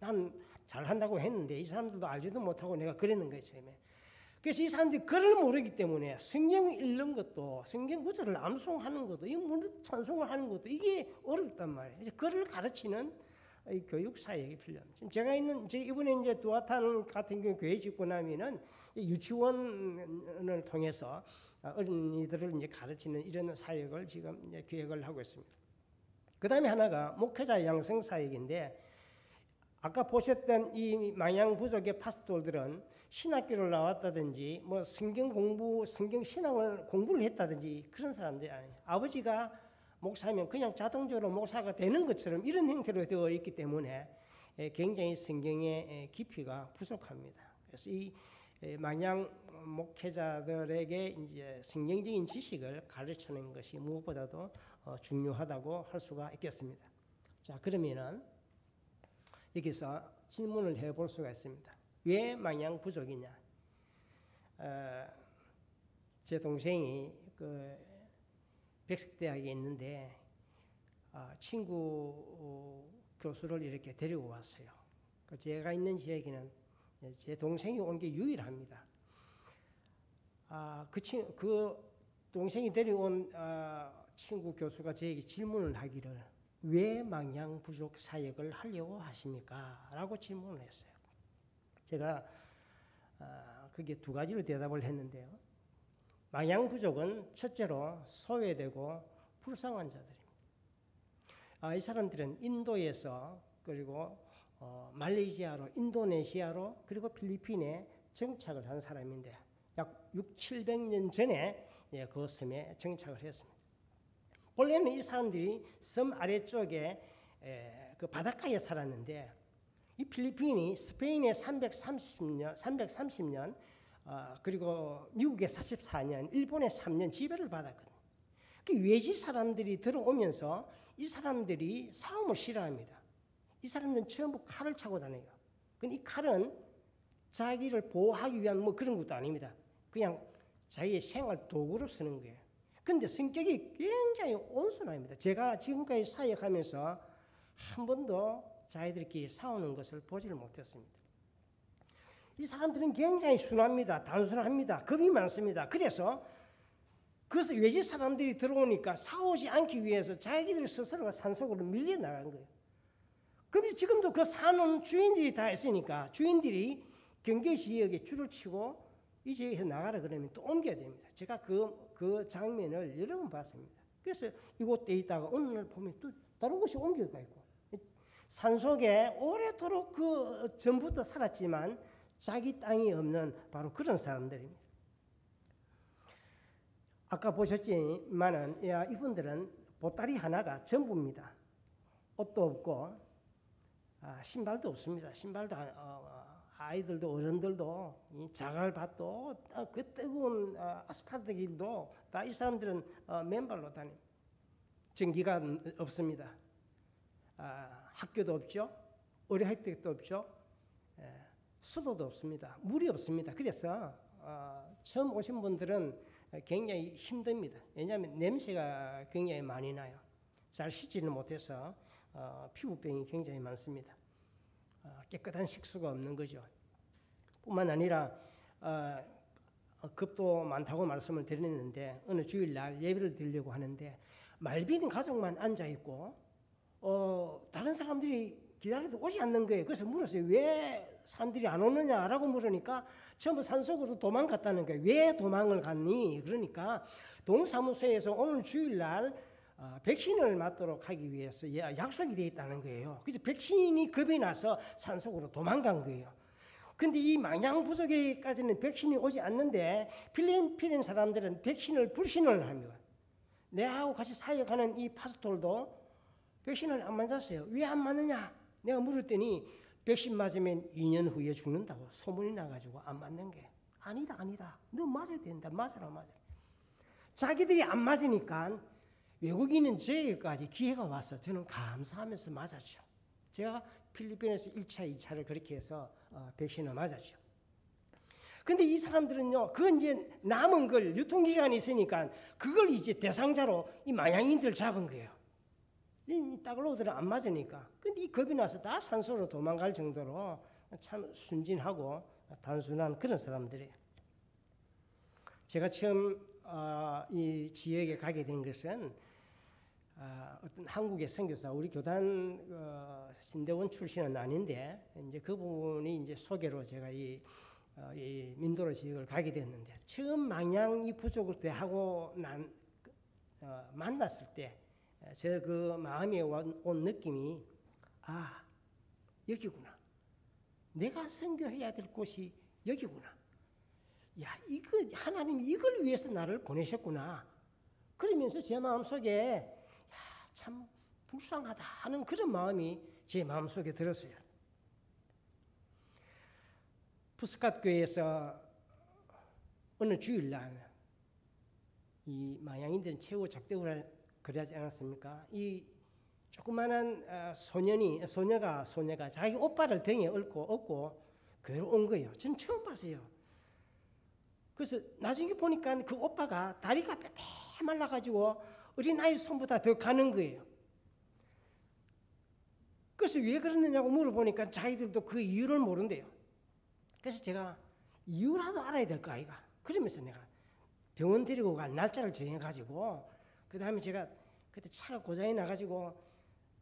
난 잘한다고 했는데 이 사람들도 알지도 못하고 내가 그랬는 거예요 처음에. 그래서 이 사람들이 글을 모르기 때문에 성경 읽는 것도 성경 구절을 암송하는 것도 이 찬송을 하는 것도 이게 어렵단 말이에요. 그래서 글을 가르치는 이 교육 사역이 필요합니다. 지금 제가 이번에 이제 두아탄 같은 경우 교회 짓고 나면은 유치원을 통해서 어린이들을 이제 가르치는 이런 사역을 지금 이제 계획을 하고 있습니다. 그 다음에 하나가 목회자 양성 사역인데, 아까 보셨던 이 망양 부족의 파스토들은 신학교를 나왔다든지 뭐 성경 신앙을 공부를 했다든지 그런 사람들이 아니에요. 아버지가 목사면 그냥 자동적으로 목사가 되는 것처럼 이런 형태로 되어 있기 때문에 굉장히 성경의 깊이가 부족합니다. 그래서 이 망양 목회자들에게 이제 성경적인 지식을 가르치는 것이 무엇보다도 중요하다고 할 수가 있겠습니다. 자, 그러면은 여기서 질문을 해볼 수가 있습니다. 왜 망양 부족이냐? 제 동생이 그 백석대학에 있는데 친구 교수를 이렇게 데리고 왔어요. 제가 있는 지역에는 제 동생이 온 게 유일합니다. 그 동생이 데려온 친구 교수가 저에게 질문을 하기를 왜 망양 부족 사역을 하려고 하십니까? 라고 질문을 했어요. 제가 그게 두 가지로 대답을 했는데요. 망양 부족은 첫째로 소외되고 불쌍한 자들입니다. 이 사람들은 인도에서 그리고 말레이시아로, 인도네시아로 그리고 필리핀에 정착을 한 사람인데 약 600~700년 전에 그 섬에 정착을 했습니다. 원래는 이 사람들이 섬 아래쪽에 그 바닷가에 살았는데 이 필리핀이 스페인의 330년 그리고 미국의 44년, 일본의 3년 지배를 받았거든요. 그 외지 사람들이 들어오면서 이 사람들이 싸움을 싫어합니다. 이 사람들은 전부 칼을 차고 다녀요. 근데 이 칼은 자기를 보호하기 위한 뭐 그런 것도 아닙니다. 그냥 자기의 생활 도구로 쓰는 거예요. 근데 성격이 굉장히 온순합니다. 제가 지금까지 사역하면서 한 번도 자기들끼리 싸우는 것을 보지를 못했습니다. 이 사람들은 굉장히 순합니다. 단순합니다. 겁이 많습니다. 그래서 외지 사람들이 들어오니까 싸우지 않기 위해서 자기들 스스로가 산속으로 밀려나간 거예요. 그럼 지금도 그 사는 주인들이 다 있으니까 주인들이 경계 지역에 줄을 치고 이 지역에서 나가라 그러면 또 옮겨야 됩니다. 제가 그 장면을 여러 번 봤습니다. 그래서 이곳에 있다가 어느 날 보면 또 다른 곳이 옮겨가 있고, 산속에 오래도록 그 전부터 살았지만 자기 땅이 없는 바로 그런 사람들입니다. 아까 보셨지만은 이분들은 보따리 하나가 전부입니다. 옷도 없고 신발도 없습니다. 신발도 아이들도 어른들도 자갈밭도 그 뜨거운 아스팔트 길도 다 이 사람들은 맨발로 다닙니다. 전기가 없습니다. 학교도 없죠. 의료혜택도 없죠. 수도도 없습니다. 물이 없습니다. 그래서 처음 오신 분들은 굉장히 힘듭니다. 왜냐하면 냄새가 굉장히 많이 나요. 잘 씻지를 못해서 피부병이 굉장히 많습니다. 깨끗한 식수가 없는 거죠. 뿐만 아니라 겁도 많다고 말씀을 드렸는데 어느 주일날 예배를 드리려고 하는데 말빈 가족만 앉아있고 다른 사람들이 기다려도 오지 않는 거예요. 그래서 물었어요. 왜 사람들이 안 오느냐라고 물으니까 전부 산속으로 도망갔다는 거예요. 왜 도망을 갔니? 그러니까 동사무소에서 오늘 주일날 백신을 맞도록 하기 위해서 약속이 되어 있다는 거예요. 그래서 백신이 겁이 나서 산속으로 도망간 거예요. 근데 이 망양 부족에까지는 백신이 오지 않는데 필리핀 사람들은 백신을 불신을 합니다. 내하고 같이 사역하는 이 파스톨도 백신을 안 맞았어요. 왜 안 맞느냐? 내가 물었더니 백신 맞으면 2년 후에 죽는다고 소문이 나가지고 안 맞는 게 아니다. 너 맞아야 된다. 맞아라. 자기들이 안 맞으니까 외국인은 저에게까지 기회가 와서 저는 감사하면서 맞았죠. 제가 필리핀에서 1차, 2차를 그렇게 해서 백신을 맞았죠. 근데 이 사람들은요, 그건 이제 남은 걸 유통기간이 있으니까 그걸 이제 대상자로 이 망양인들을 잡은 거예요. 이 따글로들은 안 맞으니까. 근데 이 겁이 나서 다 산소로 도망갈 정도로 참 순진하고 단순한 그런 사람들이에요. 제가 처음 이 지역에 가게 된 것은 어떤 한국의 선교사, 우리 교단 신대원 출신은 아닌데 이제 그분이 이제 소개로 제가 이 민도로 지역을 가게 됐는데, 처음 망양 이 부족을 대하고 만났을 때 저 그 마음에 온 느낌이, 여기구나. 내가 선교해야 될 곳이 여기구나. 야, 이거 하나님이 이걸 위해서 나를 보내셨구나. 그러면서 제 마음속에 참 불쌍하다 하는 그런 마음이 제 마음속에 들었어요. 푸스캇 교회에서 어느 주일날 이 마양인들은 최후 작대우라 그러지 않았습니까? 이 조그마한 소녀가 자기 오빠를 등에 업고 교회로 온 거예요. 전 처음 봤어요. 그래서 나중에 보니까 그 오빠가 다리가 빼빼 말라가지고 어린아이 손보다 더 가는 거예요. 그래서 왜 그러느냐고 물어보니까 자기들도 그 이유를 모른대요. 그래서 제가 이유라도 알아야 될 거 아이가. 그러면서 내가 병원 데리고 갈 날짜를 정해가지고, 그 다음에 제가 그때 차가 고장이 나가지고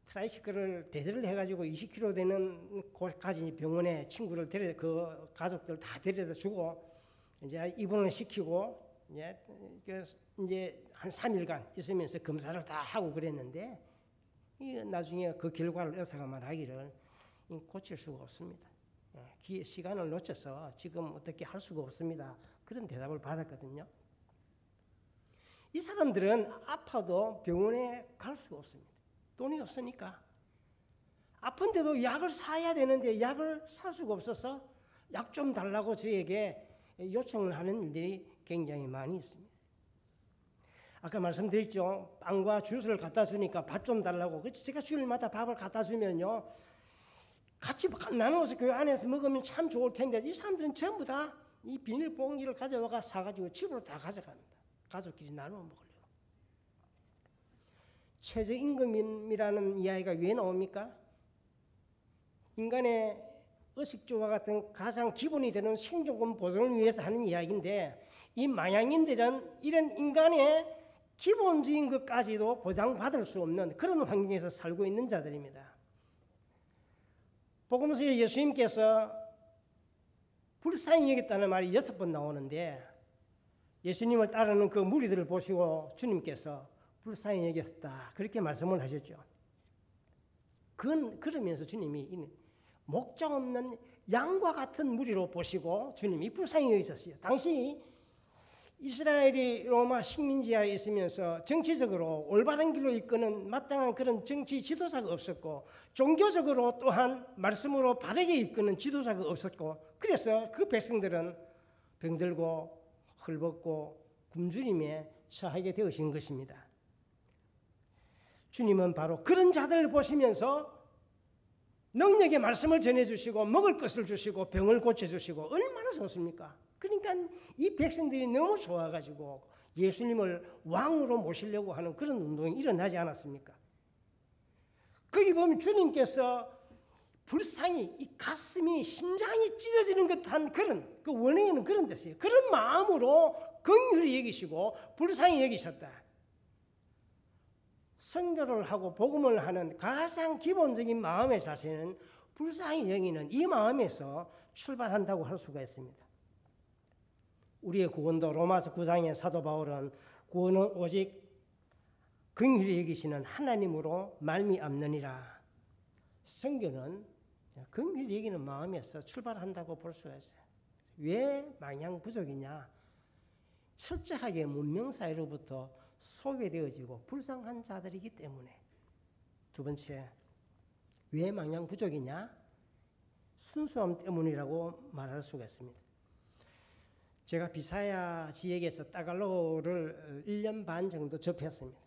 트라이시클을 대절을 해가지고 20km 되는 곳까지 병원에 친구를 그 가족들 다 데려다 주고 이제 입원을 시키고 이제 한 3일간 있으면서 검사를 다 하고 그랬는데, 나중에 그 결과를 의사가 말하기를 고칠 수가 없습니다. 시간을 놓쳐서 지금 어떻게 할 수가 없습니다. 그런 대답을 받았거든요. 이 사람들은 아파도 병원에 갈 수가 없습니다. 돈이 없으니까. 아픈데도 약을 사야 되는데 약을 살 수가 없어서 약 좀 달라고 저에게 요청을 하는 일들이 굉장히 많이 있습니다. 아까 말씀드렸죠. 빵과 주스를 갖다 주니까 밥 좀 달라고. 그래서 제가 주일마다 밥을 갖다 주면요, 같이 나누어서 교회 안에서 먹으면 참 좋을 텐데, 이 사람들은 전부 다 이 비닐봉지를 가져와가 사가지고 집으로 다 가져갑니다. 가족끼리 나누어 먹으려고. 최저임금이라는 이야기가 왜 나옵니까? 인간의 의식주와 같은 가장 기본이 되는 생존권 보존을 위해서 하는 이야기인데, 이 마양인들은 이런 인간의 기본적인 것까지도 보장받을 수 없는 그런 환경에서 살고 있는 자들입니다. 복음서에 예수님께서 불쌍히 여겼다는 말이 6번 나오는데, 예수님을 따르는 그 무리들을 보시고 주님께서 불쌍히 여겼다 그렇게 말씀을 하셨죠. 그러면서 주님이 목자 없는 양과 같은 무리로 보시고 주님이 불쌍히 여기셨어요. 당시 이스라엘이 로마 식민지하에 있으면서 정치적으로 올바른 길로 이끄는 마땅한 그런 정치 지도자가 없었고, 종교적으로 또한 말씀으로 바르게 이끄는 지도자가 없었고, 그래서 그 백성들은 병들고 헐벗고 굶주림에 처하게 되으신 것입니다. 주님은 바로 그런 자들을 보시면서 능력의 말씀을 전해주시고 먹을 것을 주시고 병을 고쳐주시고 얼마나 좋습니까? 그러니까 이 백성들이 너무 좋아가지고 예수님을 왕으로 모시려고 하는 그런 운동이 일어나지 않았습니까? 거기 보면 주님께서 불쌍히 이 가슴이 심장이 찢어지는 듯한 그런 그 원인은 그런 데서요. 그런 마음으로 긍휼히 여기시고 불쌍히 여기셨다. 선교를 하고 복음을 하는 가장 기본적인 마음의 자세는 불쌍히 여기는 이 마음에서 출발한다고 할 수가 있습니다. 우리의 구원도 로마서 9장의 사도 바울은 구원은 오직 긍휼히 여기시는 하나님으로 말미암느니라. 선교는 긍휼히 여기는 마음에서 출발한다고 볼 수가 있어요. 왜 망양 부족이냐? 철저하게 문명 사회로부터 소외되어지고 불쌍한 자들이기 때문에. 두 번째, 왜 망양 부족이냐? 순수함 때문이라고 말할 수가 있습니다. 제가 비사야 지역에서 따갈로를 1년 반 정도 접했습니다.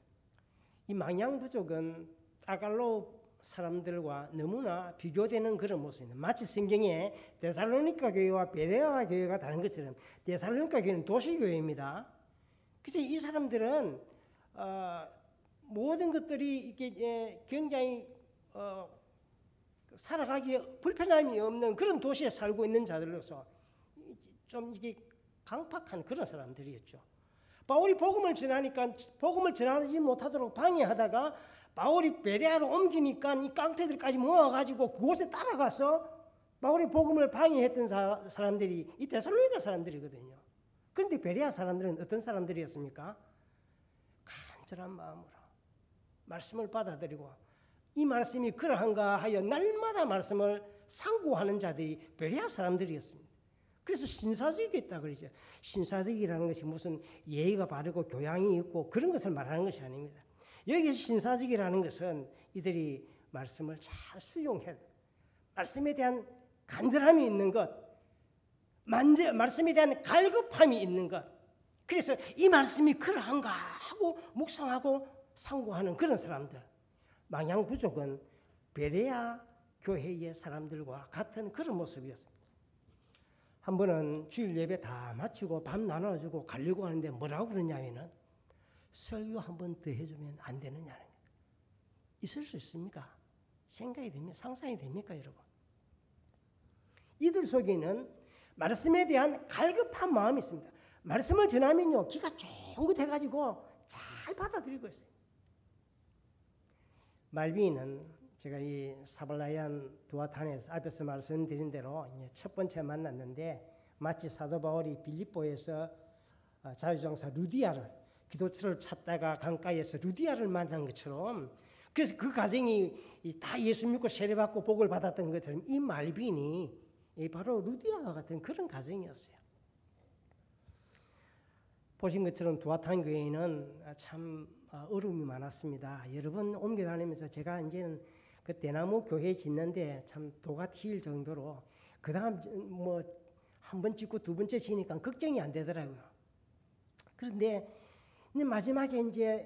이 망양 부족은 따갈로 사람들과 너무나 비교되는 그런 모습입니다. 마치 성경에 데살로니가 교회와 베레아 교회가 다른 것처럼 데살로니가 교회는 도시교회입니다. 그래서 이 사람들은 모든 것들이 이게 굉장히 살아가기에 불편함이 없는 그런 도시에 살고 있는 자들로서 좀 이게 강팍한 그런 사람들이었죠. 바울이 복음을 전하니까 복음을 전하지 못하도록 방해하다가 바울이 베레아로 옮기니까 이 깡패들까지 모아가지고 그곳에 따라가서 바울이 복음을 방해했던 사람들이 이 데살로니가 사람들이거든요. 그런데 베레아 사람들은 어떤 사람들이었습니까? 간절한 마음으로 말씀을 받아들이고 이 말씀이 그러한가 하여 날마다 말씀을 상고하는 자들이 베레아 사람들이었습니다. 그래서 신사적이었다 그러죠. 신사적이라는 것이 무슨 예의가 바르고 교양이 있고 그런 것을 말하는 것이 아닙니다. 여기서 신사적이라는 것은 이들이 말씀을 잘 수용해 말씀에 대한 간절함이 있는 것, 말씀에 대한 갈급함이 있는 것. 그래서 이 말씀이 그러한가 하고 묵상하고 상고하는 그런 사람들. 망양 부족은 베레아 교회의 사람들과 같은 그런 모습이었습니다. 한 번은 주일 예배 다 마치고 밥 나눠주고 가려고 하는데 뭐라고 그러냐면은 설교 한 번 더 해주면 안 되느냐는 거예요. 있을 수 있습니까? 생각이 됩니까? 상상이 됩니까, 여러분? 이들 속에는 말씀에 대한 갈급한 마음이 있습니다. 말씀을 전하면요, 기가 쫑긋해가지고 잘 받아들이고 있어요. 말비는 제가 이 사발라얀 두아탄에서 앞에서 말씀드린 대로 첫 번째 만났는데 마치 사도 바울이 빌립보에서 자유장사 루디아를 기도처를 찾다가 강가에서 루디아를 만난 것처럼 그래서 그 가정이 다 예수 믿고 세례받고 복을 받았던 것처럼 이 말빈이 바로 루디아와 같은 그런 가정이었어요. 보신 것처럼 두아탄 교회는 참 어려움이 많았습니다. 여러 번 옮겨 다니면서 제가 이제는 그 대나무 교회 짓는데 참 도가 튈 정도로 그 다음 뭐 한 번 짓고 두 번째 지니까 걱정이 안 되더라고요. 그런데 마지막에 이제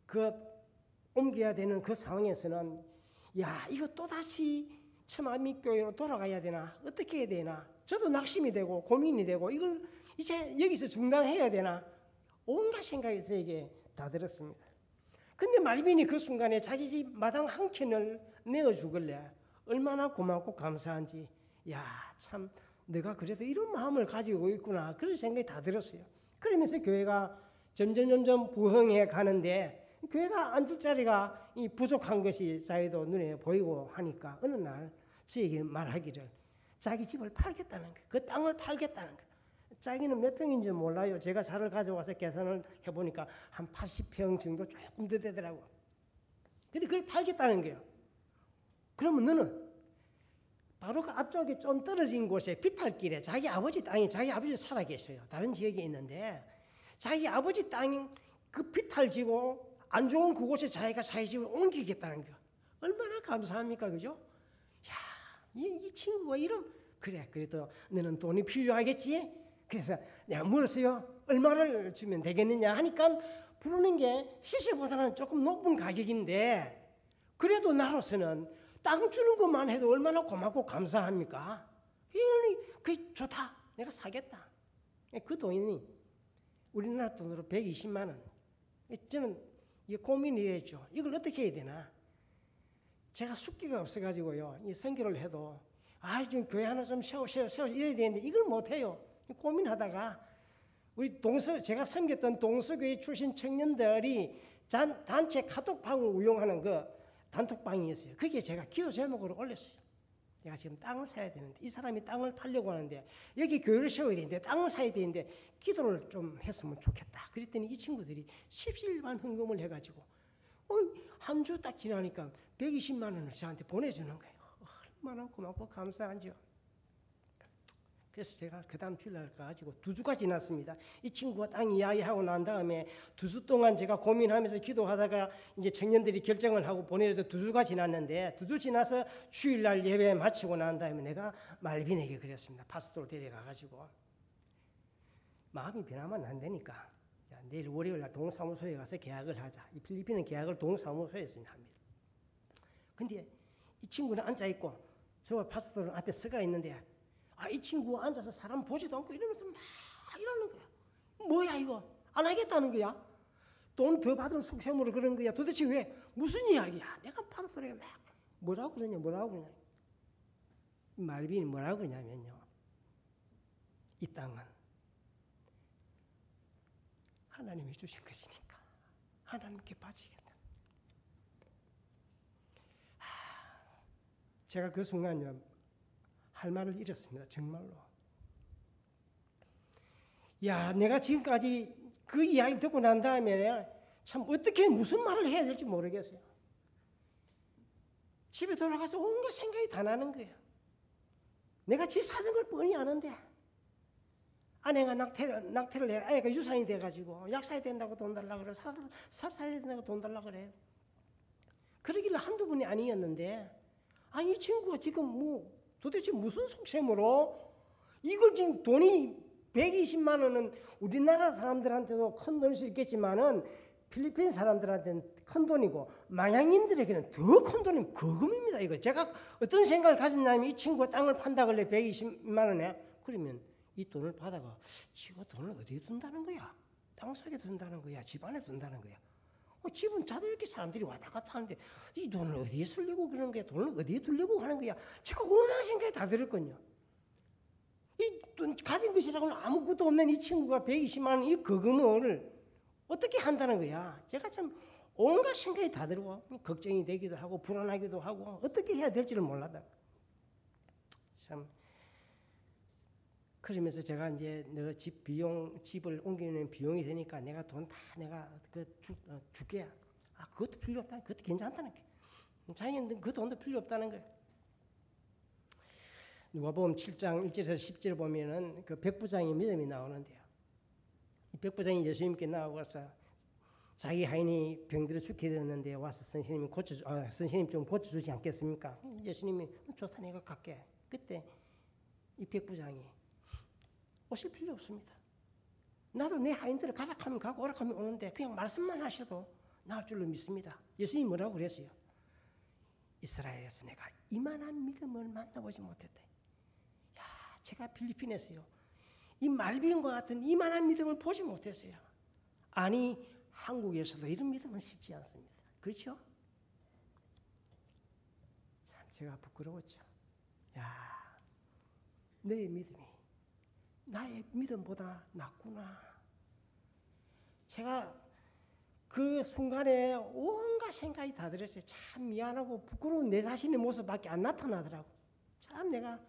그 옮겨야 되는 그 상황에서는 야 이거 또 다시 처마미 교회로 돌아가야 되나 어떻게 해야 되나 저도 낙심이 되고 고민이 되고 이걸 이제 여기서 중단해야 되나 온갖 생각이 저에게 다 들었습니다. 근데 말빈이 그 순간에 자기 집 마당 한 켠을 내어주길래 얼마나 고맙고 감사한지 야 참 내가 그래도 이런 마음을 가지고 있구나 그런 생각이 다 들었어요. 그러면서 교회가 점점 부흥해 가는데 교회가 앉을 자리가 부족한 것이 자기도 눈에 보이고 하니까 어느 날 저에게 말하기를 자기 집을 팔겠다는 거예요. 그 땅을 팔겠다는 거예요. 자기는 몇 평인지 몰라요. 제가 자를 가져와서 계산을 해보니까 한 80평 정도 조금 더 되더라고요. 근데 그걸 팔겠다는 거예요. 그러면 너는 바로 그 앞쪽에 좀 떨어진 곳에 비탈길에 자기 아버지 땅이 자기 아버지 살아 계셔요. 다른 지역에 있는데 자기 아버지 땅 그 비탈지고 안 좋은 그곳에 자기가 자기 집을 옮기겠다는 거 얼마나 감사합니까, 그죠? 야, 이 친구가 이런 그래 그래도 너는 돈이 필요하겠지. 그래서 내가 물었어요. 얼마를 주면 되겠느냐 하니까 부르는 게 시세보다는 조금 높은 가격인데 그래도 나로서는 땅 주는 것만 해도 얼마나 고맙고 감사합니까? 그게 좋다. 내가 사겠다. 그 돈이 우리나라 돈으로 120만 원. 저는 이게 고민이 됐죠. 이걸 어떻게 해야 되나? 제가 숙기가 없어가지고요. 이 선교를 해도 좀 교회 하나 좀 세워 이래야 되는데 이걸 못해요. 고민하다가 우리 제가 섬겼던 동서교회 출신 청년들이 단체 카톡방을 운영하는 그 단톡방이었어요. 그게 제가 기도 제목으로 올렸어요. 내가 지금 땅을 사야 되는데 이 사람이 땅을 팔려고 하는데 여기 교회를 세워야 되는데 땅을 사야 되는데 기도를 좀 했으면 좋겠다. 그랬더니 이 친구들이 십시일반 헌금을 해가지고 한 주 딱 지나니까 120만 원을 저한테 보내주는 거예요. 얼마나 고맙고 감사한지요. 그래서 제가 그 다음 주일날 가지고 2주가 지났습니다. 이 친구가 땅 이야기하고 난 다음에 2주 동안 제가 고민하면서 기도하다가 이제 청년들이 결정을 하고 보내줘서 2주가 지났는데 2주 지나서 주일날 예배 마치고 난 다음에 내가 말빈에게 그랬습니다. 파스토로 데려가가지고 마음이 변하면 안 되니까 내일 월요일날 동사무소에 가서 계약을 하자. 이 필리핀은 계약을 동사무소에서 합니다. 근데 이 친구는 앉아있고 저 파스토는 앞에 서가 있는데 이 친구가 앉아서 사람 보지도 않고 이러면서 막 이러는 거야. 뭐야 이거? 안 하겠다는 거야? 돈 더 받은 속셈으로 그런 거야. 도대체 왜? 무슨 이야기야? 내가 받았더니 막 뭐라고 그러냐? 말빈이 뭐라고 그러냐면요. 이 땅은 하나님이 주신 것이니까 하나님께 바치겠다. 제가 그 순간요 할 말을 잃었습니다. 정말로. 야, 내가 지금까지 그 이야기 듣고 난 다음에 참 어떻게 무슨 말을 해야 될지 모르겠어요. 집에 돌아가서 온갖 생각이 다 나는 거예요. 내가 지 사는 걸 뻔히 아는데 아내가 낙태를 해, 애가 유산이 돼가지고 약 사야 된다고 돈 달라고 그래, 살 사야 된다고 돈 달라고 그래요. 그러길래 한두 번이 아니었는데, 아니 이 친구가 지금 뭐 도대체 무슨 속셈으로 이걸 지금 돈이 120만 원은 우리나라 사람들한테도 큰 돈일 수 있겠지만은 필리핀 사람들한테는 큰 돈이고 마양인들에게는 더 큰 돈이면 거금입니다. 이거 제가 어떤 생각을 가졌냐면 이 친구가 땅을 판다 그래 120만 원에 그러면 이 돈을 받아가 지가 돈을 어디에 둔다는 거야? 땅속에 둔다는 거야? 집안에 둔다는 거야? 집은 자도 이렇게 사람들이 왔다 갔다 하는데 이 돈을 어디에 쓰려고 그러는 거야? 돈을 어디에 두려고 하는 거야? 제가 온갖 생각이 다 들었거든요. 이 돈 가진 것이라고는 아무것도 없는 이 친구가 120만 원 이 거금을 어떻게 한다는 거야? 제가 참 온갖 생각이 다 들고 걱정이 되기도 하고 불안하기도 하고 어떻게 해야 될지를 몰랐다. 참 그러면서 제가 이제 너 집을 옮기는 비용이 되니까 내가 돈 다 내가 줄게. 그것도 필요 없다. 그것도 괜찮다는 게. 자기는 그 돈도 필요 없다는 거예요. 누가복음 7장 1절에서 10절 보면은 그 백부장의 믿음이 나오는데요. 이 백부장이 예수님께 나와서 자기 하인이 병들어 죽게 되었는데 와서 선생님 좀 고쳐주지 않겠습니까? 예수님이 좋다 내가 갈게. 그때 이 백부장이 오실 필요 없습니다. 나도 내 하인들을 가라 하면 가고 오라 하면 오는데 그냥 말씀만 하셔도 나을 줄로 믿습니다. 예수님이 뭐라고 그랬어요? 이스라엘에서 내가 이만한 믿음을 만나보지 못했다. 야, 제가 필리핀에서요. 이 말비움과 같은 이만한 믿음을 보지 못했어요. 아니 한국에서도 이런 믿음은 쉽지 않습니다. 그렇죠? 참 제가 부끄러웠죠. 야, 너의 믿음이 나의 믿음보다 낫구나. 제가 그 순간에 온갖 생각이 다 들었어요. 참 미안하고 부끄러운 내 자신의 모습밖에 안 나타나더라고. 참 내가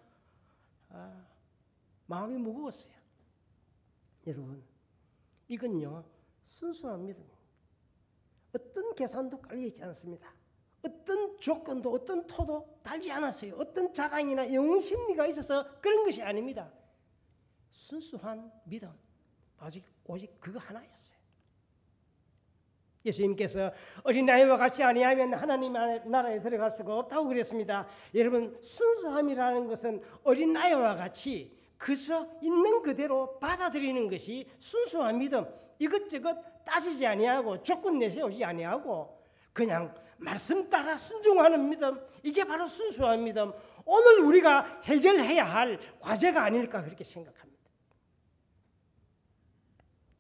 마음이 무거웠어요. 여러분, 이건요 순수한 믿음. 어떤 계산도 깔려있지 않습니다. 어떤 조건도 어떤 토도 달지 않았어요. 어떤 자랑이나 영웅심리가 있어서 그런 것이 아닙니다. 순수한 믿음, 오직 그거 하나였어요. 예수님께서 어린아이와 같이 아니하면 하나님 나라에 들어갈 수가 없다고 그랬습니다. 여러분, 순수함이라는 것은 어린아이와 같이 그저 있는 그대로 받아들이는 것이 순수한 믿음. 이것저것 따지지 아니하고 조건 내세우지 아니하고 그냥 말씀 따라 순종하는 믿음. 이게 바로 순수한 믿음. 오늘 우리가 해결해야 할 과제가 아닐까 그렇게 생각합니다.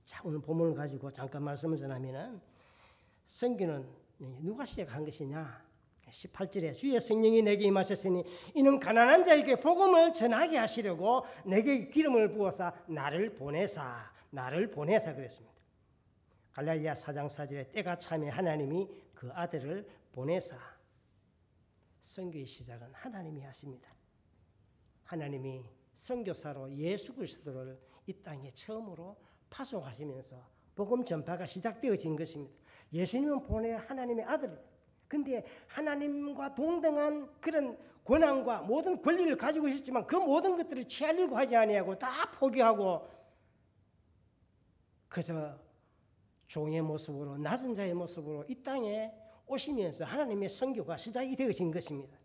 자, 오늘 본문을 가지고 잠깐 말씀을 전하면은 선교는 누가 시작한 것이냐? 18절에 주의 성령이 내게 임하셨으니 이는 가난한 자에게 복음을 전하게 하시려고 내게 기름을 부어서 나를 보내사 그랬습니다. 갈라디아 4장 4절에 때가 차면 하나님이 그 아들을 보내사. 선교의 시작은 하나님이 하십니다. 하나님이 선교사로 예수 그리스도를 이 땅에 처음으로 파송하시면서 복음 전파가 시작되어진 것입니다. 예수님은 본래 하나님의 아들입니다. 근데 하나님과 동등한 그런 권한과 모든 권리를 가지고 있었지만 그 모든 것들을 취하려고 하지 아니하고 다 포기하고 그저 종의 모습으로 낮은 자의 모습으로 이 땅에 오시면서 하나님의 선교가 시작이 되어진 것입니다.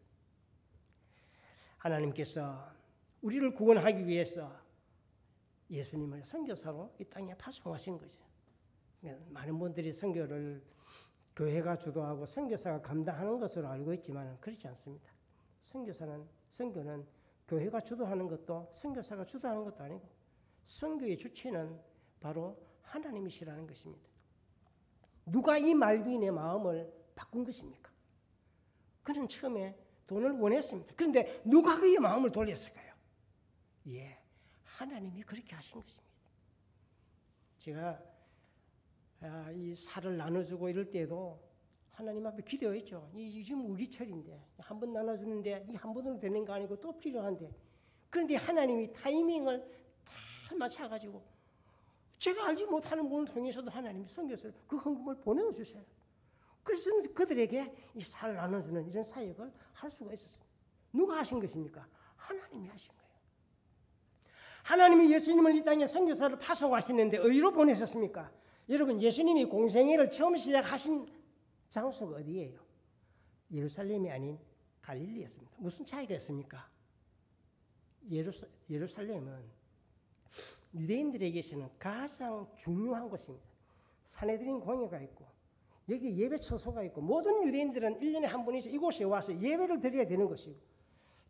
하나님께서 우리를 구원하기 위해서 예수님을 선교사로 이 땅에 파송하신 거죠. 많은 분들이 선교를 교회가 주도하고 선교사가 감당하는 것으로 알고 있지만 그렇지 않습니다. 선교는 교회가 주도하는 것도 선교사가 주도하는 것도 아니고 선교의 주체는 바로 하나님이시라는 것입니다. 누가 이 말비인의 마음을 바꾼 것입니까? 그는 처음에 돈을 원했습니다. 그런데 누가 그의 마음을 돌렸을까요? 예, 하나님이 그렇게 하신 것입니다. 제가 이 살을 나눠주고 이럴 때도 하나님 앞에 기도했죠. 지금 우기철인데 한 번 나눠주는데 이 한 번으로 되는 거 아니고 또 필요한데, 그런데 하나님이 타이밍을 잘 맞춰가지고 제가 알지 못하는 분을 통해서도 하나님이 섬겨서 그 헌금을 보내주세요. 그래서 그들에게 이 살 나눠주는 이런 사역을 할 수가 있었습니다. 누가 하신 것입니까? 하나님이 하신 거예요. 하나님이 예수님을 이 땅에 선교사를 파송하시는데 어디로 보내셨습니까? 여러분, 예수님이 공생애를 처음 시작하신 장소가 어디예요? 예루살렘이 아닌 갈릴리였습니다. 무슨 차이가 있습니까? 예루살렘은 유대인들에게서는 가장 중요한 곳입니다. 산헤드린 공회가 있고 여기 예배 처소가 있고 모든 유대인들은 1년에 한 번씩 이곳에 와서 예배를 드려야 되는 것이고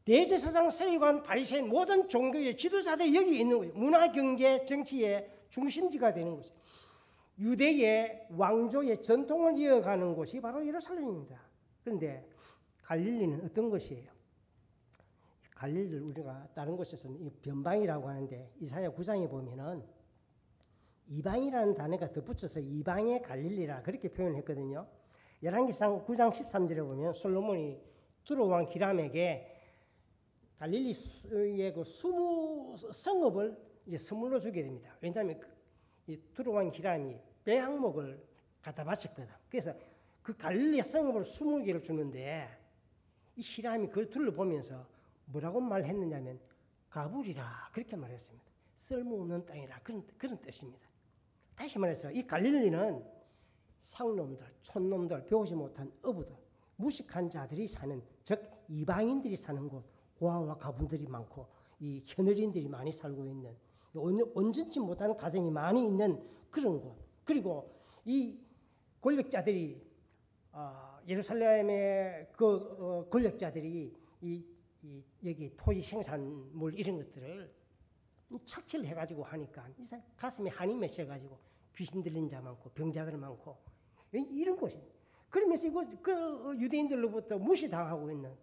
대제사장, 서기관, 바리새인 모든 종교의 지도자들이 여기 있는 거예요. 문화, 경제, 정치의 중심지가 되는 거죠. 유대의 왕조의 전통을 이어가는 곳이 바로 예루살렘입니다. 그런데 갈릴리는 어떤 것이에요? 갈릴리를 우리가 다른 곳에서는 변방이라고 하는데 이사야 9장에 보면은 이방이라는 단어가 덧붙여서 이방의 갈릴리라 그렇게 표현했거든요. 열왕기상 9장 13절에 보면 솔로몬이 두로 왕 히람에게 갈릴리의 그 20성읍을 이제 선물로 주게 됩니다. 왜냐하면 이 두로 왕 히람이 배 항목을 갖다 바쳤거든. 그래서 그 갈릴리 성읍을 20개를 주는데 이 히람이 그걸 둘러보면서 뭐라고 말했느냐면 가불이라 그렇게 말했습니다. 쓸모없는 땅이라 그런 뜻입니다. 다시 말해서 이 갈릴리는 상놈들, 촌놈들, 배우지 못한 어부들, 무식한 자들이 사는, 즉 이방인들이 사는 곳, 고아와 가분들이 많고 이 현을인들이 많이 살고 있는, 온전치 못하는 가정이 많이 있는 그런 곳. 그리고 이 권력자들이 예루살렘의 그 권력자들이 여기 토지 생산물 이런 것들을 착취를 해가지고 하니까 가슴에 한이 맺혀가지고 귀신 들린 자 많고 병자들 많고 이런 곳이, 그러면서 그 유대인들로부터 무시당하고 있는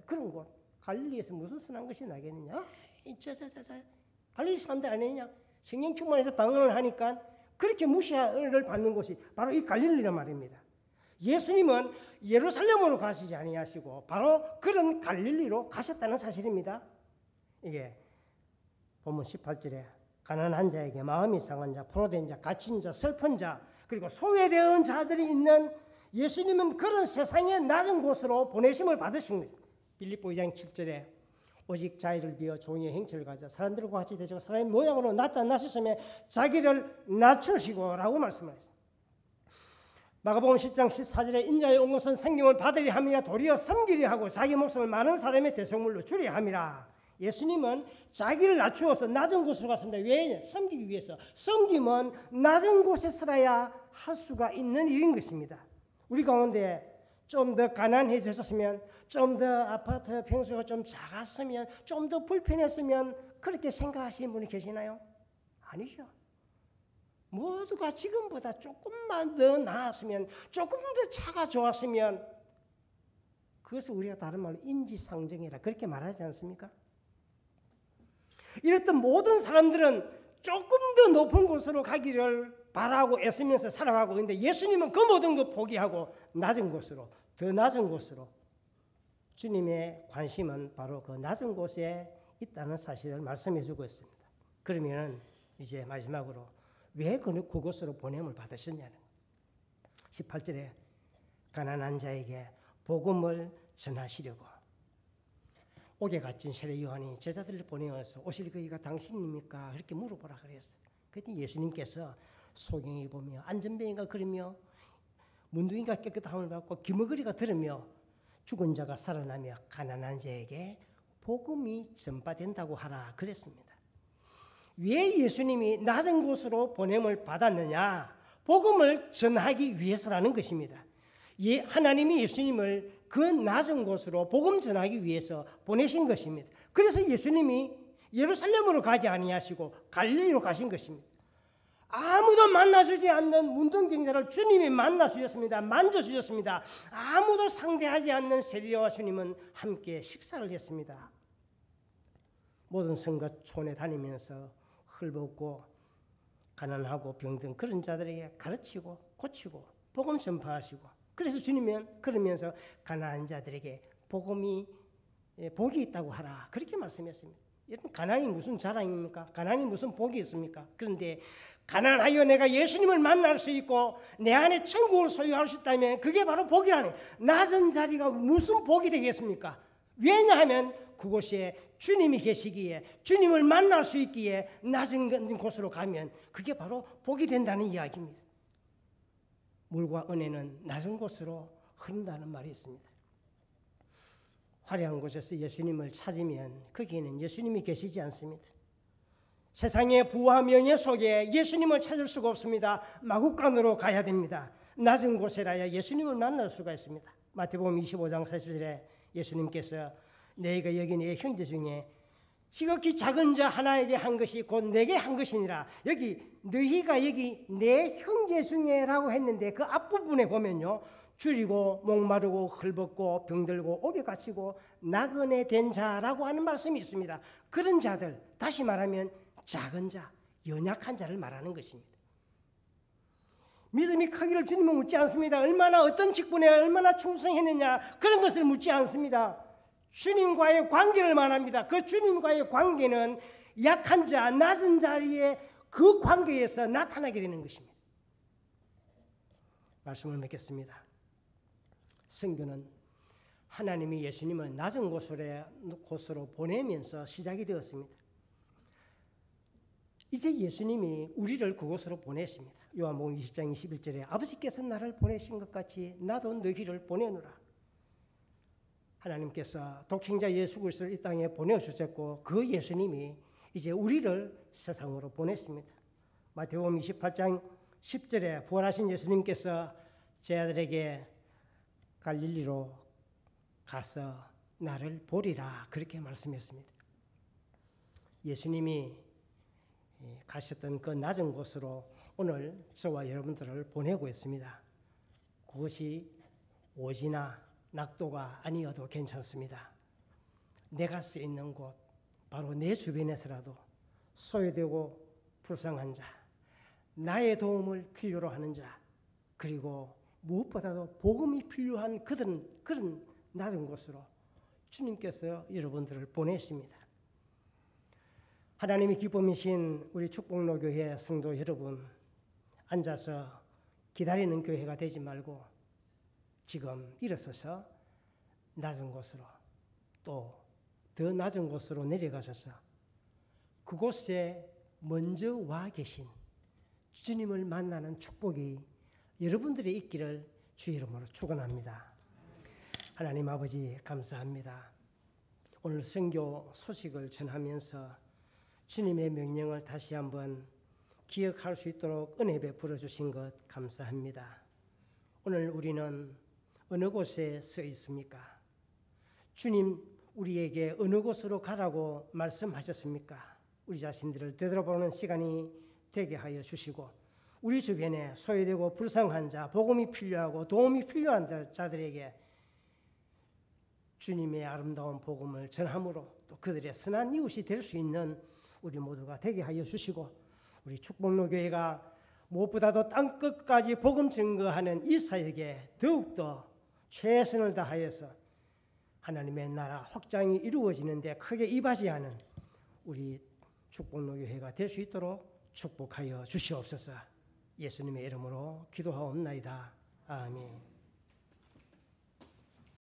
그런 곳. 갈릴리에서 무슨 선한 것이 나겠느냐? 갈릴리 사람들 아니냐? 성령 충만해서 방언을 하니까 그렇게 무시를 받는 곳이 바로 이 갈릴리란 말입니다. 예수님은 예루살렘으로 가시지 아니하시고 바로 그런 갈릴리로 가셨다는 사실입니다. 이게 본문 18절에 가난한 자에게 마음이 상한 자, 포로된 자, 갇힌 자, 슬픈 자, 그리고 소외되은 자들이 있는, 예수님은 그런 세상의 낮은 곳으로 보내심을 받으신 것입니다. 빌립보 2장 7절에 오직 자기를 비어 종의 행체를 가져 사람들과 같이 되시고 사람의 모양으로 나타나셨으며 자기를 낮추시고 라고 말씀하셨습니다. 마가복음 10장 14절에 인자의 온 것은 생명을 받으려 함이나 도리어 섬기려 하고 자기 목숨을 많은 사람의 대속물로 주려 함이라. 예수님은 자기를 낮추어서 낮은 곳으로 갔습니다. 왜? 섬기기 위해서. 섬김은 낮은 곳에 살아야 할 수가 있는 일인 것입니다. 우리 가운데 좀 더 가난해졌으면, 좀 더 아파트 평수가 좀 작았으면, 좀 더 불편했으면 그렇게 생각하시는 분이 계시나요? 아니죠. 모두가 지금보다 조금만 더 나았으면, 조금 더 차가 좋았으면, 그것을 우리가 다른 말로 인지상정이라 그렇게 말하지 않습니까? 이랬던 모든 사람들은 조금 더 높은 곳으로 가기를 바라고 애쓰면서 살아가고 있는데 예수님은 그 모든 것 포기하고 낮은 곳으로, 더 낮은 곳으로, 주님의 관심은 바로 그 낮은 곳에 있다는 사실을 말씀해 주고 있습니다. 그러면 이제 마지막으로 왜 그곳으로 보냄을 받으셨냐는 18절에 가난한 자에게 복음을 전하시려고 옥에 갇힌 세례 요한이 제자들을 보내어서 오실 그이가 당신입니까? 그렇게 물어보라 그랬어요. 그랬더니 예수님께서 소경이 보며 안전뱅이가 걸으며 문둥이가 깨끗함을 받고 기머거리가 들으며 죽은 자가 살아나며 가난한 자에게 복음이 전파된다고 하라 그랬습니다. 왜 예수님이 낮은 곳으로 보냄을 받았느냐? 복음을 전하기 위해서라는 것입니다. 하나님이 예수님을 그 낮은 곳으로 복음 전하기 위해서 보내신 것입니다. 그래서 예수님이 예루살렘으로 가지 아니하시고 갈릴리로 가신 것입니다. 아무도 만나주지 않는 문둥병자를 주님이 만나주셨습니다. 만져주셨습니다. 아무도 상대하지 않는 세리와 주님은 함께 식사를 했습니다. 모든 성가촌에 다니면서 헐벗고 가난하고 병든 그런 자들에게 가르치고 고치고 복음 전파하시고, 그래서 주님은 그러면서 가난한 자들에게 복이 있다고 하라, 그렇게 말씀했습니다. 여러분, 가난이 무슨 자랑입니까? 가난이 무슨 복이 있습니까? 그런데 가난하여 내가 예수님을 만날 수 있고 내 안에 천국을 소유할 수 있다면 그게 바로 복이라는, 낮은 자리가 무슨 복이 되겠습니까? 왜냐하면 그곳에 주님이 계시기에, 주님을 만날 수 있기에 낮은 곳으로 가면 그게 바로 복이 된다는 이야기입니다. 물과 은혜는 낮은 곳으로 흐른다는 말이 있습니다. 화려한 곳에서 예수님을 찾으면 거기에는 예수님이 계시지 않습니다. 세상의 부와 명예 속에 예수님을 찾을 수가 없습니다. 마국간으로 가야 됩니다. 낮은 곳에라야 예수님을 만날 수가 있습니다. 마태복음 25장 40절에 예수님께서 너희가 여기 내 형제 중에 지극히 작은 자 하나에게 한 것이 곧 내게 한 것이니라. 여기 너희가 여기 내 형제 중에라고 했는데 그 앞부분에 보면요, 줄이고 목마르고 헐벗고 병들고 옥에 갇히고 나그네 된 자라고 하는 말씀이 있습니다. 그런 자들, 다시 말하면 작은 자, 연약한 자를 말하는 것입니다. 믿음이 크기를 주님은 묻지 않습니다. 얼마나 어떤 직분에 얼마나 충성했느냐 그런 것을 묻지 않습니다. 주님과의 관계를 말합니다. 그 주님과의 관계는 약한 자, 낮은 자리에 그 관계에서 나타나게 되는 것입니다. 말씀을 맺겠습니다. 성경은 하나님이 예수님을 낮은 곳으로 보내면서 시작이 되었습니다. 이제 예수님이 우리를 그곳으로 보내십니다. 요한복음 20장 21절에 아버지께서 나를 보내신 것 같이 나도 너희를 보내노라. 하나님께서 독생자 예수 그리스도를 이 땅에 보내주셨고 그 예수님이 이제 우리를 세상으로 보냈습니다. 마태복음 28장 10절에 부활하신 예수님께서 제자들에게 갈릴리로 가서 나를 보리라, 그렇게 말씀했습니다. 예수님이 가셨던 그 낮은 곳으로 오늘 저와 여러분들을 보내고 있습니다. 그것이 오지나 낙도가 아니어도 괜찮습니다. 내가 쓰이는 곳, 바로 내 주변에서라도 소외되고 불쌍한 자, 나의 도움을 필요로 하는 자, 그리고 무엇보다도 복음이 필요한 그런 낮은 곳으로 주님께서 여러분들을 보내십니다. 하나님의 기쁨이신 우리 축복로교회 성도 여러분, 앉아서 기다리는 교회가 되지 말고 지금 일어서서 낮은 곳으로, 또 더 낮은 곳으로 내려가셔서 그곳에 먼저 와 계신 주님을 만나는 축복이 여러분들이 있기를 주의 이름으로 축원합니다. 하나님 아버지, 감사합니다. 오늘 선교 소식을 전하면서 주님의 명령을 다시 한번 기억할 수 있도록 은혜 베풀어 주신 것 감사합니다. 오늘 우리는 어느 곳에 서 있습니까? 주님 우리에게 어느 곳으로 가라고 말씀하셨습니까? 우리 자신들을 되돌아보는 시간이 되게 하여 주시고, 우리 주변에 소외되고 불쌍한 자, 복음이 필요하고 도움이 필요한 자들에게 주님의 아름다운 복음을 전함으로 또 그들의 선한 이웃이 될 수 있는 우리 모두가 되게 하여 주시고, 우리 축복로교회가 무엇보다도 땅끝까지 복음 증거하는 이 사역에 더욱더 최선을 다하여서 하나님의 나라 확장이 이루어지는데 크게 이바지하는 우리 축복로교회가 될 수 있도록 축복하여 주시옵소서. 예수님의 이름으로 기도하옵나이다. 아멘.